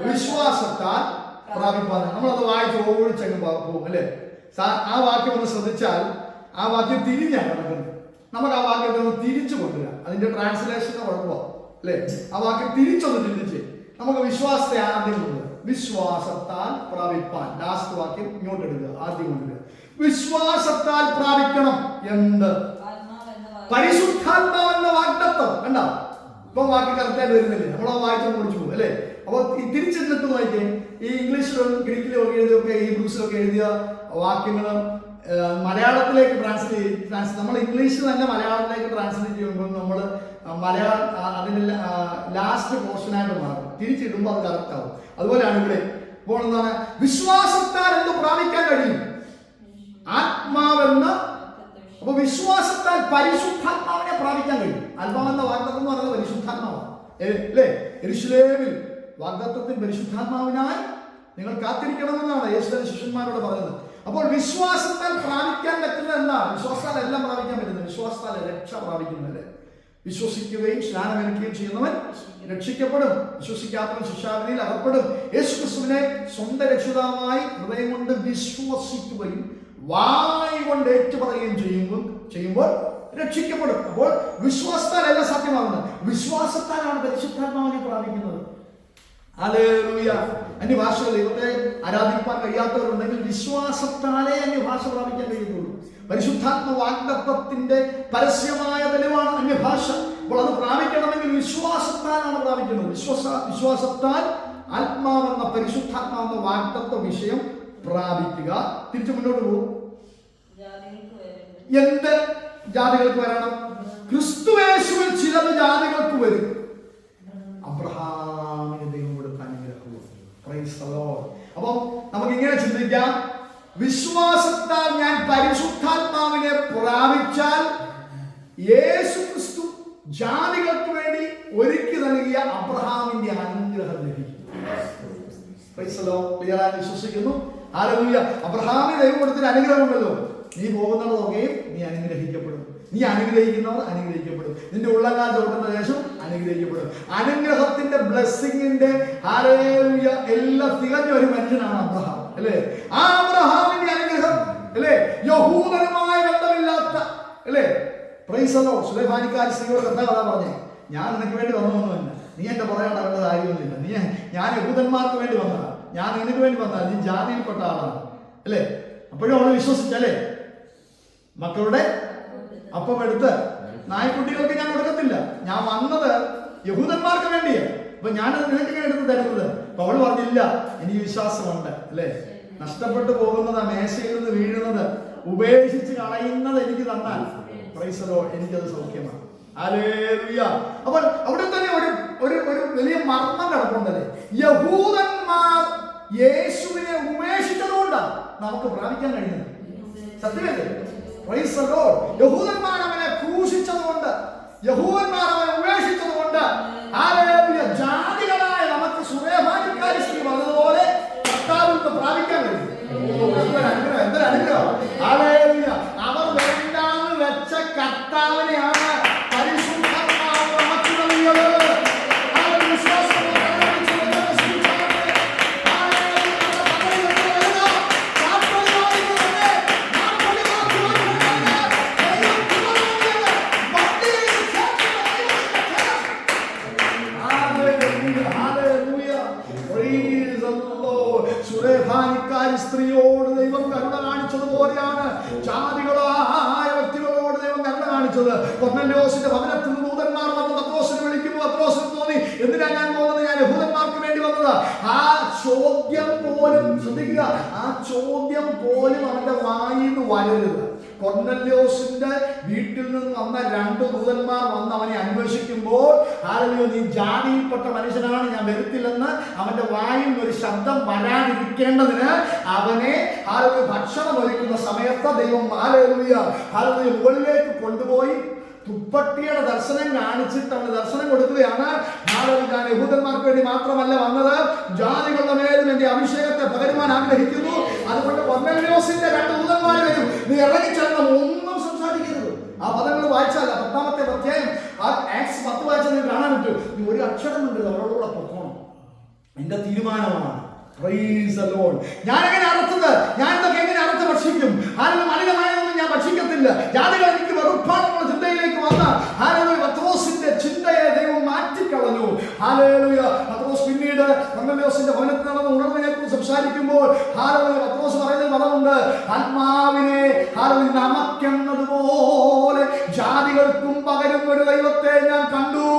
വിശ്വാസത്താൽ പ്രാപിപ്പാൻ. നമ്മളത് വായിച്ച് ഓടിച്ചങ്ങ് പോകും അല്ലേ. ആ വാക്യം ഒന്ന് ശ്രദ്ധിച്ചാൽ ആ വാക്യം തിരിഞ്ഞാണ് നടക്കുന്നത്. നമുക്ക് ആ വാക്യത്തെ ഒന്ന് തിരിച്ചു കൊണ്ടുവരിക. അതിന്റെ ട്രാൻസ്ലേഷൻ കുഴപ്പമോ അല്ലേ. ആ വാക്യം തിരിച്ചൊന്ന് ചിന്തിച്ച് നമുക്ക് വിശ്വാസത്തെ ആദ്യം കൊണ്ടുവരിക. വിശ്വാസത്താൽ പ്രാപിപ്പാൻ. ലാസ്റ്റ് വാക്യം ഇങ്ങോട്ട് എടുക്കുക, ആദ്യം കൊണ്ടുവരിക. വിശ്വാസത്താൽ പ്രാപിക്കണം എന്ത്? പരിശുദ്ധാത്മാവെന്ന വാഗ്ദത്തം. കണ്ടോ, ഇപ്പം വാക്യം കറക്റ്റായിട്ട് വരുന്നില്ലേ? നമ്മളാ വായിച്ചു ഓടിച്ചു പോകും അല്ലേ. അപ്പൊ തിരിച്ചെടുത്ത് നോക്കിയേ, ഈ ഇംഗ്ലീഷിലും ഗ്രീക്കിലും എഴുതിയൊക്കെ ഈ ബ്രൂസിലൊക്കെ എഴുതിയ വാക്യങ്ങൾ മലയാളത്തിലേക്ക് നമ്മൾ ഇംഗ്ലീഷിൽ തന്നെ മലയാളത്തിലേക്ക് ട്രാൻസ്ലേറ്റ് ചെയ്യുമ്പോൾ നമ്മൾ മലയാളം അതിൻ്റെ ലാസ്റ്റ് പോർഷനായിട്ട് മാറും. തിരിച്ചിടുമ്പോൾ അത് കറക്റ്റ് ആവും. അതുപോലെയാണ് ഇവിടെ. ഇപ്പോൾ എന്താണ്? വിശ്വാസത്താൽ എന്ത് പ്രാപിക്കാൻ കഴിയും? ആത്മാവെന്ന. അപ്പൊ വിശ്വാസത്താൽ പരിശുദ്ധാത്മാവിനെ പ്രാപിക്കാൻ കഴിയും. ആത്മാവെന്ന വാഗ്ദത്തം എന്ന് പറയുന്നത് പരിശുദ്ധാത്മാവാണ് അല്ലേ. യെരൂശലേമിൽ വാഗ്ദത്തത്തിൽ പരിശുദ്ധാത്മാവിനായി നിങ്ങൾ കാത്തിരിക്കണമെന്നാണ് യേശുവിന്റെ ശിഷ്യന്മാരോട് പറയുന്നത്. അപ്പോൾ വിശ്വാസത്താൽ പ്രാപിക്കാൻ പറ്റുന്നത് എന്താണ്? വിശ്വാസത്താൽ എല്ലാം പ്രാപിക്കാൻ പറ്റുന്നത്. വിശ്വാസത്താൽ രക്ഷ പ്രാപിക്കുന്നതല്ലേ. വിശ്വസിക്കുകയും സ്നാനമേൽക്കുകയും ചെയ്യുന്നവൻ രക്ഷിക്കപ്പെടും, വിശ്വസിക്കാത്തവൻ ശിക്ഷാവിധിയിൽ അകപ്പെടും. യേശു ക്രിസ്തുവിനെ സ്വന്തം രക്ഷിതാവായി ഹൃദയം കൊണ്ട് വിശ്വസിക്കുകയും വായ് കൊണ്ട് ഏറ്റുപറയുകയും ചെയ്യുമ്പോൾ രക്ഷിക്കപ്പെടും. അപ്പോൾ വിശ്വാസത്താൽ എല്ലാം സാധ്യമാകുന്നത്. വിശ്വാസത്താലാണ് പരിശുദ്ധാത്മാവിനെ പ്രാപിക്കുന്നത്. ഹല്ലേലൂയ. അന്യഭാഷകൾ ദൈവത്തെ ആരാധിക്കാൻ കഴിയാത്തവരുണ്ടെങ്കിൽ വിശ്വാസത്താലേ അന്യഭാഷ പ്രാപിക്കാൻ കഴിയുള്ളൂ. പരിശുദ്ധാത്മ വാഗ്ദത്തത്തിന്റെ പരസ്യമായ തെളിവാണ് അന്യഭാഷ. അപ്പോൾ അത് പ്രാപിക്കണമെങ്കിൽ വിശ്വാസത്താലാണ് പ്രാപിക്കുന്നത്. വിശ്വാസത്താൽ ആത്മാവെന്ന പരിശുദ്ധാത്മാവെന്ന വാഗ്ദത്ത വിഷയം പ്രാപിക്കുക. തിരിച്ചു മുന്നോട്ട് പോകും. എന്ത് ജാതികൾക്ക് വരണം? ക്രിസ്തുയേശുവിൽ ചിലത് ജാതികൾക്ക് വരും. അബ്രഹാമിന് ദൈവം കൊടുത്ത അനുഗ്രഹവും. Price the Lord. അപ്പം നമുക്ക് ഇങ്ങനെ ചിന്തിക്കാം, വിശ്വാസത്താൽ ഞാൻ പരിശുദ്ധാത്മാവിനെ പ്രാപിച്ചാൽ യേശു ക്രിസ്തു ജാതികൾക്ക് വേണ്ടി ഒരുക്കി നൽകിയ അബ്രഹാമിന്റെ അനുഗ്രഹം ലഭിക്കും. Price the Lord. ക്ലിയറായി വിശ്വസിക്കുന്നു. ഹല്ലേലൂയ. അബ്രഹാമിന് ദൈവം കൊടുത്തൊരു അനുഗ്രഹമുണ്ടല്ലോ. നീ പോകുന്നതൊക്കെയും നീ അനുഗ്രഹിക്കപ്പെടും. നീ അനുഗ്രഹിക്കുന്നവർ അനുഗ്രഹിക്കപ്പെടും. നിന്റെ ഉള്ളകാൽ ചോട്ടുന്ന ദേശം അനുഗ്രഹിക്കപ്പെടും. അനുഗ്രഹത്തിന്റെ ബ്ലെസ്സിങ്ങിന്റെ ഹല്ലേലൂയ എല്ലാം തികഞ്ഞ ഒരു മനുഷ്യനാണ് അബ്രഹാം അല്ലേ. ആ അബ്രഹാമിന്റെ അനുഗ്രഹം അല്ലേ, യഹൂദനുമായി ബന്ധമില്ലാത്ത അല്ലേ. Price the Lord. സുലൈമാനിക്കാരി സ്ത്രീയോട് എന്താ കഥ പറഞ്ഞേ? ഞാൻ നിനക്ക് വേണ്ടി വന്നതൊന്നുമല്ല, നീ എന്റെ പറയേണ്ട വേണ്ട കാര്യമൊന്നുമില്ല. ഞാൻ യഹൂദന്മാർക്ക് വേണ്ടി വന്നതാണ്, ഞാൻ നിനക്ക് വേണ്ടി വന്നതാണ്, നീ ജാതിയിൽപ്പെട്ട ആളാണ് അല്ലേ. അപ്പോഴും അവള് വിശ്വസിച്ചല്ലേ. മക്കളുടെ അപ്പം എടുത്ത് നായ്ക്കുട്ടികൾക്ക് ഞാൻ കൊടുക്കത്തില്ല, ഞാൻ വന്നത് യഹൂദന്മാർക്ക് വേണ്ടിയാണ്. അപ്പൊ ഞാൻ നിനക്ക് ഇങ്ങനെ എടുത്ത് തരുന്നത്. അപ്പൊ അവൾ പറഞ്ഞില്ല, എനിക്ക് വിശ്വാസമുണ്ട് അല്ലേ. നഷ്ടപ്പെട്ടു പോകുന്നത്, മേശയിൽ നിന്ന് വീഴുന്നത്, ഉപേക്ഷിച്ച് കളയുന്നത് എനിക്ക് തന്നാൽ പ്രൈസ് ദി ലോർഡ് എനിക്കത് സൗഖ്യമാണ്. ഹല്ലേലൂയ. അപ്പോൾ അവിടെ തന്നെ ഒരു വലിയ മർമ്മം കിടപ്പുണ്ടല്ലേ. യഹൂദന്മാർ യേശുവിനെ ഉപേക്ഷിച്ചതുകൊണ്ടാണ് നമുക്ക് പ്രാപിക്കാൻ കഴിയുന്നത്. സത്യമല്ലേ? Price the Lord. യഹൂദന്മാർ അവനെ ക്രൂശിച്ചതുകൊണ്ട്, യഹൂദന്മാർ അവനെ ഉപേക്ഷിച്ചതുകൊണ്ട് ഹല്ലേലൂയ ജാതികളായ നമുക്ക് സുലേമാനിക്കാരി സ്ത്രീ പറഞ്ഞതുപോലെ കർത്താവിൽ നിന്ന് പ്രാപിക്കാൻ കഴിയും. എന്തൊരു അനുഗ്രഹം. ഹല്ലേലൂയ. അവർ വേണ്ടാന്ന് വെച്ച കർത്താവിനെയാണ് പരിശുദ്ധാത്മാവ് നമുക്ക് നൽകിയത്. സ്ത്രീയോട് ദൈവം കരുണ കാണിച്ചതുപോലെയാണ് ജാതികളായ വ്യക്തികളോട് ദൈവം കരുണ കാണിച്ചത്. കൊർന്നല്യോസിന്റെ ഭവനത്തിൽ നിന്ന് ദൂതന്മാർ വന്ന് പത്രോസിനെ വിളിക്കുമ്പോൾ പത്രോസിന് തോന്നി, എന്തിനാ ഞാൻ പോകുന്നത്? ഞാൻ യഹൂദന്മാർക്ക് വേണ്ടി വന്നത്. ആ ചോദ്യം പോലും ശ്രദ്ധിക്കുക, ആ ചോദ്യം പോലും അവന്റെ വായിൽ നിന്ന് വരരുത്. കൊർന്നല്യോസിന്റെ വീട്ടിൽ നിന്ന് വന്ന 2 ദൂതന്മാർ വന്ന് അവനെ അന്വേഷിക്കുമ്പോൾ ഹല്ലേലൂയ നീ ജാതിയിൽപ്പെട്ട മനുഷ്യനാണ്, ഞാൻ വരുത്തില്ലെന്ന് അവന്റെ വായിൽ ഒരു ശബ്ദം വരാതിരിക്കേണ്ടതിന് അവനെ ഹല്ലേലൂയ ഭക്ഷണം ഒരുക്കുന്ന സമയത്ത് ദൈവം ഹല്ലേലൂയ മുകളിലേക്ക് കൊണ്ടുപോയി തുപ്പട്ടിയുടെ ദർശനം കാണിച്ചിട്ട് അവന് ദർശനം കൊടുക്കുകയാണ്. ഞാൻ യഹൂദന്മാർക്ക് വേണ്ടി മാത്രമല്ല വന്നത്, ജാതികളുടെ മേലും എന്റെ അഭിഷേകത്തെ പകരുവാൻ ആഗ്രഹിക്കുന്നു. അതുകൊണ്ട് കൊർന്നല്യോസിന്റെ 2 ദൂതന്മാർ വരും, നീ ഇറങ്ങിച്ചെന്ന ഒന്നും സംസാരിക്കരുത്. ആ പദങ്ങൾ വായിച്ചാൽ 10-ാമത്തെ അധ്യായം ആക്ട്സ് 10 വായിച്ചാൽ നീ കാണാൻ പറ്റും. നീ ഒരു അക്ഷരം ഉണ്ട് അവരോടുകൂടെ പൊക്കണം, എന്റെ തീരുമാനമാണ്. ഞാൻ എങ്ങനെ അറുത്തത്, ഞാൻ ഇതൊക്കെ എങ്ങനെ അറുത്ത് ഭക്ഷിക്കും? ആരും മലിനമായതൊന്നും ഞാൻ ഭക്ഷിക്കത്തില്ല. ജാതികൾ എനിക്ക് വെറുപ്പാണെന്നുള്ള ചിന്തയിലേക്ക് വന്ന പത്രോസിന്റെ ചിന്തയെ ദൈവം മാറ്റിക്കളഞ്ഞു. പത്രോസ് പിന്നീട് കൊർന്നല്യോസിന്റെ ഭവനത്തിൽ നടന്ന് ഉണർവിനെ കുറിച്ച് സംസാരിക്കുമ്പോൾ പത്രോസ് പറയുന്ന പദമുണ്ട്, ആത്മാവിനെ നമക്കെന്നതുപോലെ ജാതികൾക്കും പകരുന്ന ഒരു ദൈവത്തെ ഞാൻ കണ്ടു.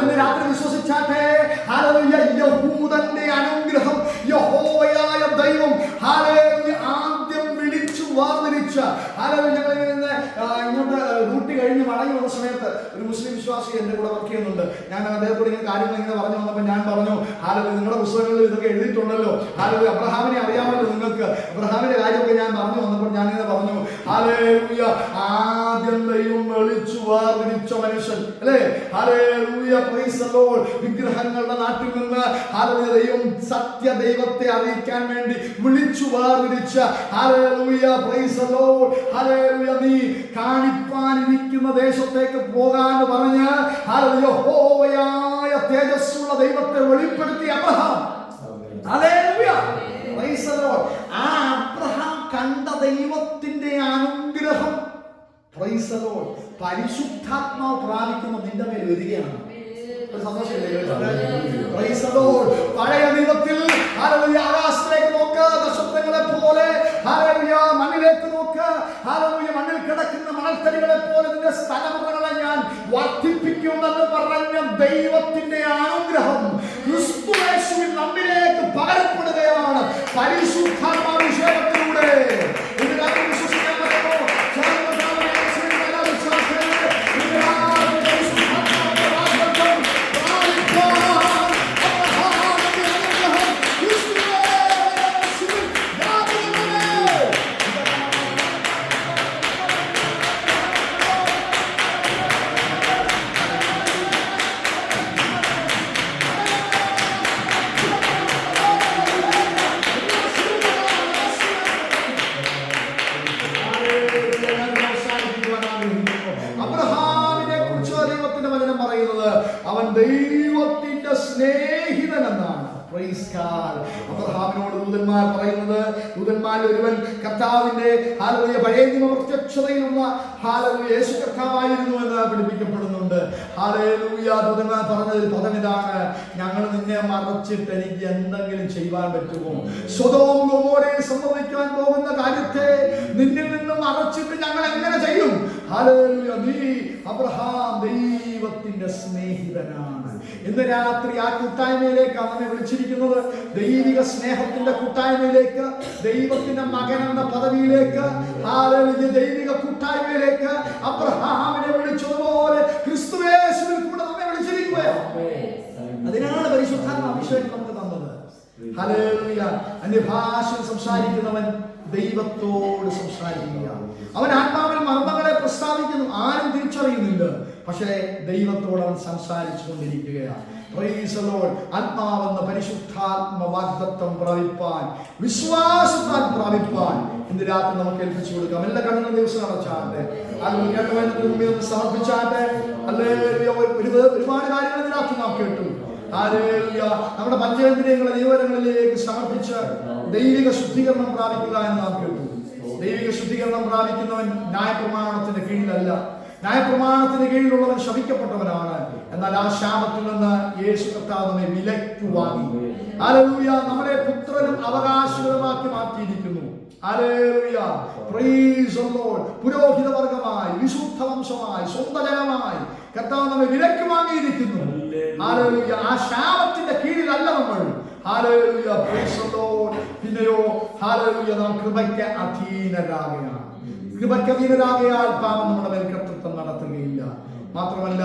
ഇന്ന് രാത്രി വിശ്വസിച്ചാട്ടെ, യഹൂദന്റെ അനുഗ്രഹം യഹോവയായ ദൈവം ആദ്യം വിളിച്ചു വാർന്നിരിച്ച ഞങ്ങൾ ഇങ്ങോട്ട് ഡ്യൂട്ടി കഴിഞ്ഞ് മടങ്ങി വന്ന സമയത്ത് ഒരു മുസ്ലിം വിശ്വാസി എന്റെ കൂടെ വർക്ക് ചെയ്യുന്നുണ്ട്. ഞാൻ അദ്ദേഹത്തോട് ഇങ്ങനെ കാര്യങ്ങൾ ഇങ്ങനെ പറഞ്ഞു വന്നപ്പോൾ ഞാൻ പറഞ്ഞു, നിങ്ങളുടെ പുസ്തകങ്ങളിൽ ഇതൊക്കെ എഴുതിയിട്ടുണ്ടല്ലോ, അബ്രഹാമിനെ അറിയാമല്ലോ നിങ്ങൾക്ക്, അബ്രഹാമിന്റെ കാര്യമൊക്കെ ഞാൻ പറഞ്ഞു വന്നപ്പോൾ ഞാനിങ്ങനെ പറഞ്ഞു, ആദ്യം ദൈവം വിളിച്ചു വാർന്നിരിച്ച മനുഷ്യൻ അല്ലേ, വിഗ്രഹങ്ങളുടെ നാട്ടിൽ നിന്ന് ദൈവം സത്യ ദൈവത്തെ അറിയിക്കാൻ വേണ്ടി വിളിച്ചു വേർതിരിച്ച നീ കാണിപ്പാനിരിക്കുന്ന ദേശത്തേക്ക് പോകാന്ന് പറഞ്ഞ് യഹോവയായ തേജസ്സുള്ള ദൈവത്തെ വെളിപ്പെടുത്തി അബ്രഹാം. ആ അബ്രഹാം കണ്ട ദൈവത്തിന്റെ അനുഗ്രഹം പരിശുദ്ധാത്മാവ് പ്രാപിക്കുന്ന നിന്റെ മേൽ വരികയാണ്. പഴയ നിയമത്തിൽ ആകാശത്തിലേക്ക് നോക്ക്, നക്ഷത്രങ്ങളെ പോലെ മണ്ണിലേക്ക് നോക്ക്, മണ്ണിൽ കിടക്കുന്ന മണൽത്തരികളെ പോലെ നിന്റെ തലമുറകളെ ഞാൻ വർദ്ധിപ്പിക്കുമെന്ന് പറഞ്ഞ ദൈവത്തിന്റെ അനുഗ്രഹം ക്രിസ്തുയേശുവിൽ നമ്മിലേക്ക് പകരപ്പെടുകയാണ് പരിശുദ്ധാത്മാഭിഷേകത്തിലൂടെ. ഇതിനകത്ത് വിശ്വസിക്കാൻ പറ്റുമോ? അവൻ ദൈവത്തിന്റെ സ്നേഹിതൻ എന്നാണ്. അബ്രഹാമിനോട് ദൂതന്മാർ പറയുന്നത്, ദൂതന്മാരിൽ ഒരുവൻ കർത്താവിന്റെ പഴയ നിയമ പ്രത്യക്ഷതയിലുള്ള യേശു കർത്താവായിരുന്നു എന്ന് പഠിപ്പിക്കപ്പെടുന്നുണ്ട്. ദൂതന്മാർ പറഞ്ഞതിൽ പദം ഇതാണ്, ഞങ്ങൾ നിന്നെ മറച്ചിട്ട് എനിക്ക് എന്തെങ്കിലും ചെയ്യുവാൻ പറ്റുമോ? സ്വദോം ഗൊമോരയിൽ സംഭവിക്കാൻ പോകുന്ന കാര്യത്തെ നിന്നിൽ നിന്ന് മറച്ചിട്ട് ഞങ്ങൾ എങ്ങനെ ചെയ്യും? നീ അബ്രഹാം ദൈവത്തിന്റെ സ്നേഹിതനാണ്. ഇന്ന് രാത്രി ആ കൂട്ടായ്മയിലേക്കാണ് നമ്മെ വിളിച്ചിരിക്കുന്നത്. ദൈവിക സ്നേഹത്തിന്റെ കൂട്ടായ്മയിലേക്ക്, ദൈവത്തിന്റെ മകൻ എന്ന പദവിയിലേക്ക്, ദൈവിക കൂട്ടായ്മയിലേക്ക് അബ്രഹാമിനെ വിളിച്ചതുപോലെ ക്രിസ്തുയേശുവിൽ കൂടെ നമ്മെ വിളിച്ചിരിക്കുകയാണ്. അതിനാണ് പരിശുദ്ധാത്മ അഭിഷേകം നമുക്ക് തന്നത്. ഹല്ലേലൂയ. അന്യഭാഷയിൽ സംസാരിക്കുന്നവൻ ദൈവത്തോട് സംസാരിക്കുക. അവൻ ആത്മാവിൽ മർമ്മങ്ങളെ പ്രസ്താവിക്കുന്നു, ആരും തിരിച്ചറിയുന്നില്ല, പക്ഷേ ദൈവത്തോട് അവൻ സംസാരിച്ചു കൊണ്ടിരിക്കുകയാണ്. ആത്മാവെന്ന പരിശുദ്ധാത്മ വാഗ്ദത്തം പ്രാപിപ്പാൻ, വിശ്വാസത്താൽ പ്രാപിപ്പാൻ ഇന്ന് രാത്രി നമുക്ക് ഏൽപ്പിച്ചു കൊടുക്കാം. എല്ലാ കണ്ണുകളും ദിവസം അടച്ചാട്ടെ, കേട്ടവനത്തിന് മുമ്പിൽ ഒന്ന് സമർപ്പിച്ചാട്ടെ. ഒരുപാട് കാര്യങ്ങൾ ഇതിനകത്ത് നാം കേട്ടു. നമ്മുടെ പഞ്ചേന്ദ്രിയങ്ങളെ ദൈവങ്ങളിലേക്ക് സമർപ്പിച്ച് ദൈവിക ശുദ്ധീകരണം പ്രാപിക്കുക എന്ന് നാം കേട്ടു. ദൈവിക ശുദ്ധീകരണം പ്രാപിക്കുന്നവൻ ന്യായപ്രമാണത്തിന്റെ കീഴിലല്ല. ന്യായപ്രമാണത്തിന് കീഴിലുള്ളവൻ ശപിക്കപ്പെട്ടവനാണ്. എന്നാൽ ആ ശാപത്തിൽ നിന്ന് യേശു കർത്താവ് നമ്മെ വിലയ്ക്ക് വാങ്ങി. ഹല്ലേലൂയ. നമ്മളെ പുത്രനും അവകാശികളുമാക്കി മാറ്റിയിരിക്കുന്നു. ഹല്ലേലൂയ. Price the Lord. പുരോഹിത വർഗമായി, വിശുദ്ധ വംശമായി, സ്വന്തം ജനമായി കർത്താവ് നമ്മെ വിലയ്ക്ക് വാങ്ങിയിരിക്കുന്നു. ഹല്ലേലൂയ. ആ ശാപത്തിന്റെ കീഴിലല്ല നമ്മൾ. ഹല്ലേലൂയ. Price the Lord. പിന്നെയോ ഹല്ലേലൂയ, നാം കൃപയ്ക്ക് അധീനരാകുകയാണ്. കൃപയ്ക്കധീനരാകയാൽ പാപം നമ്മുടെ മേൽ കർത്തൃത്വം നടത്തുകയില്ല. മാത്രമല്ല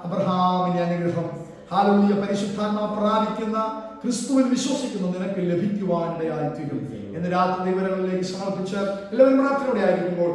അബ്രഹാമിന്റെ അനുഗ്രഹം ഹല്ലേലൂയ പരിശുദ്ധാത്മാവ് പ്രാപിക്കുന്ന ക്രിസ്തുവിൽ വിശ്വസിക്കുന്ന നിനക്ക് ലഭിക്കുവാനിടയായിത്തീരും എന്ന് രാത്രി വിവരങ്ങളിലേക്ക് സമർപ്പിച്ച് എല്ലാവരും പ്രാർത്ഥനയോടെ ആയിരിക്കുമ്പോൾ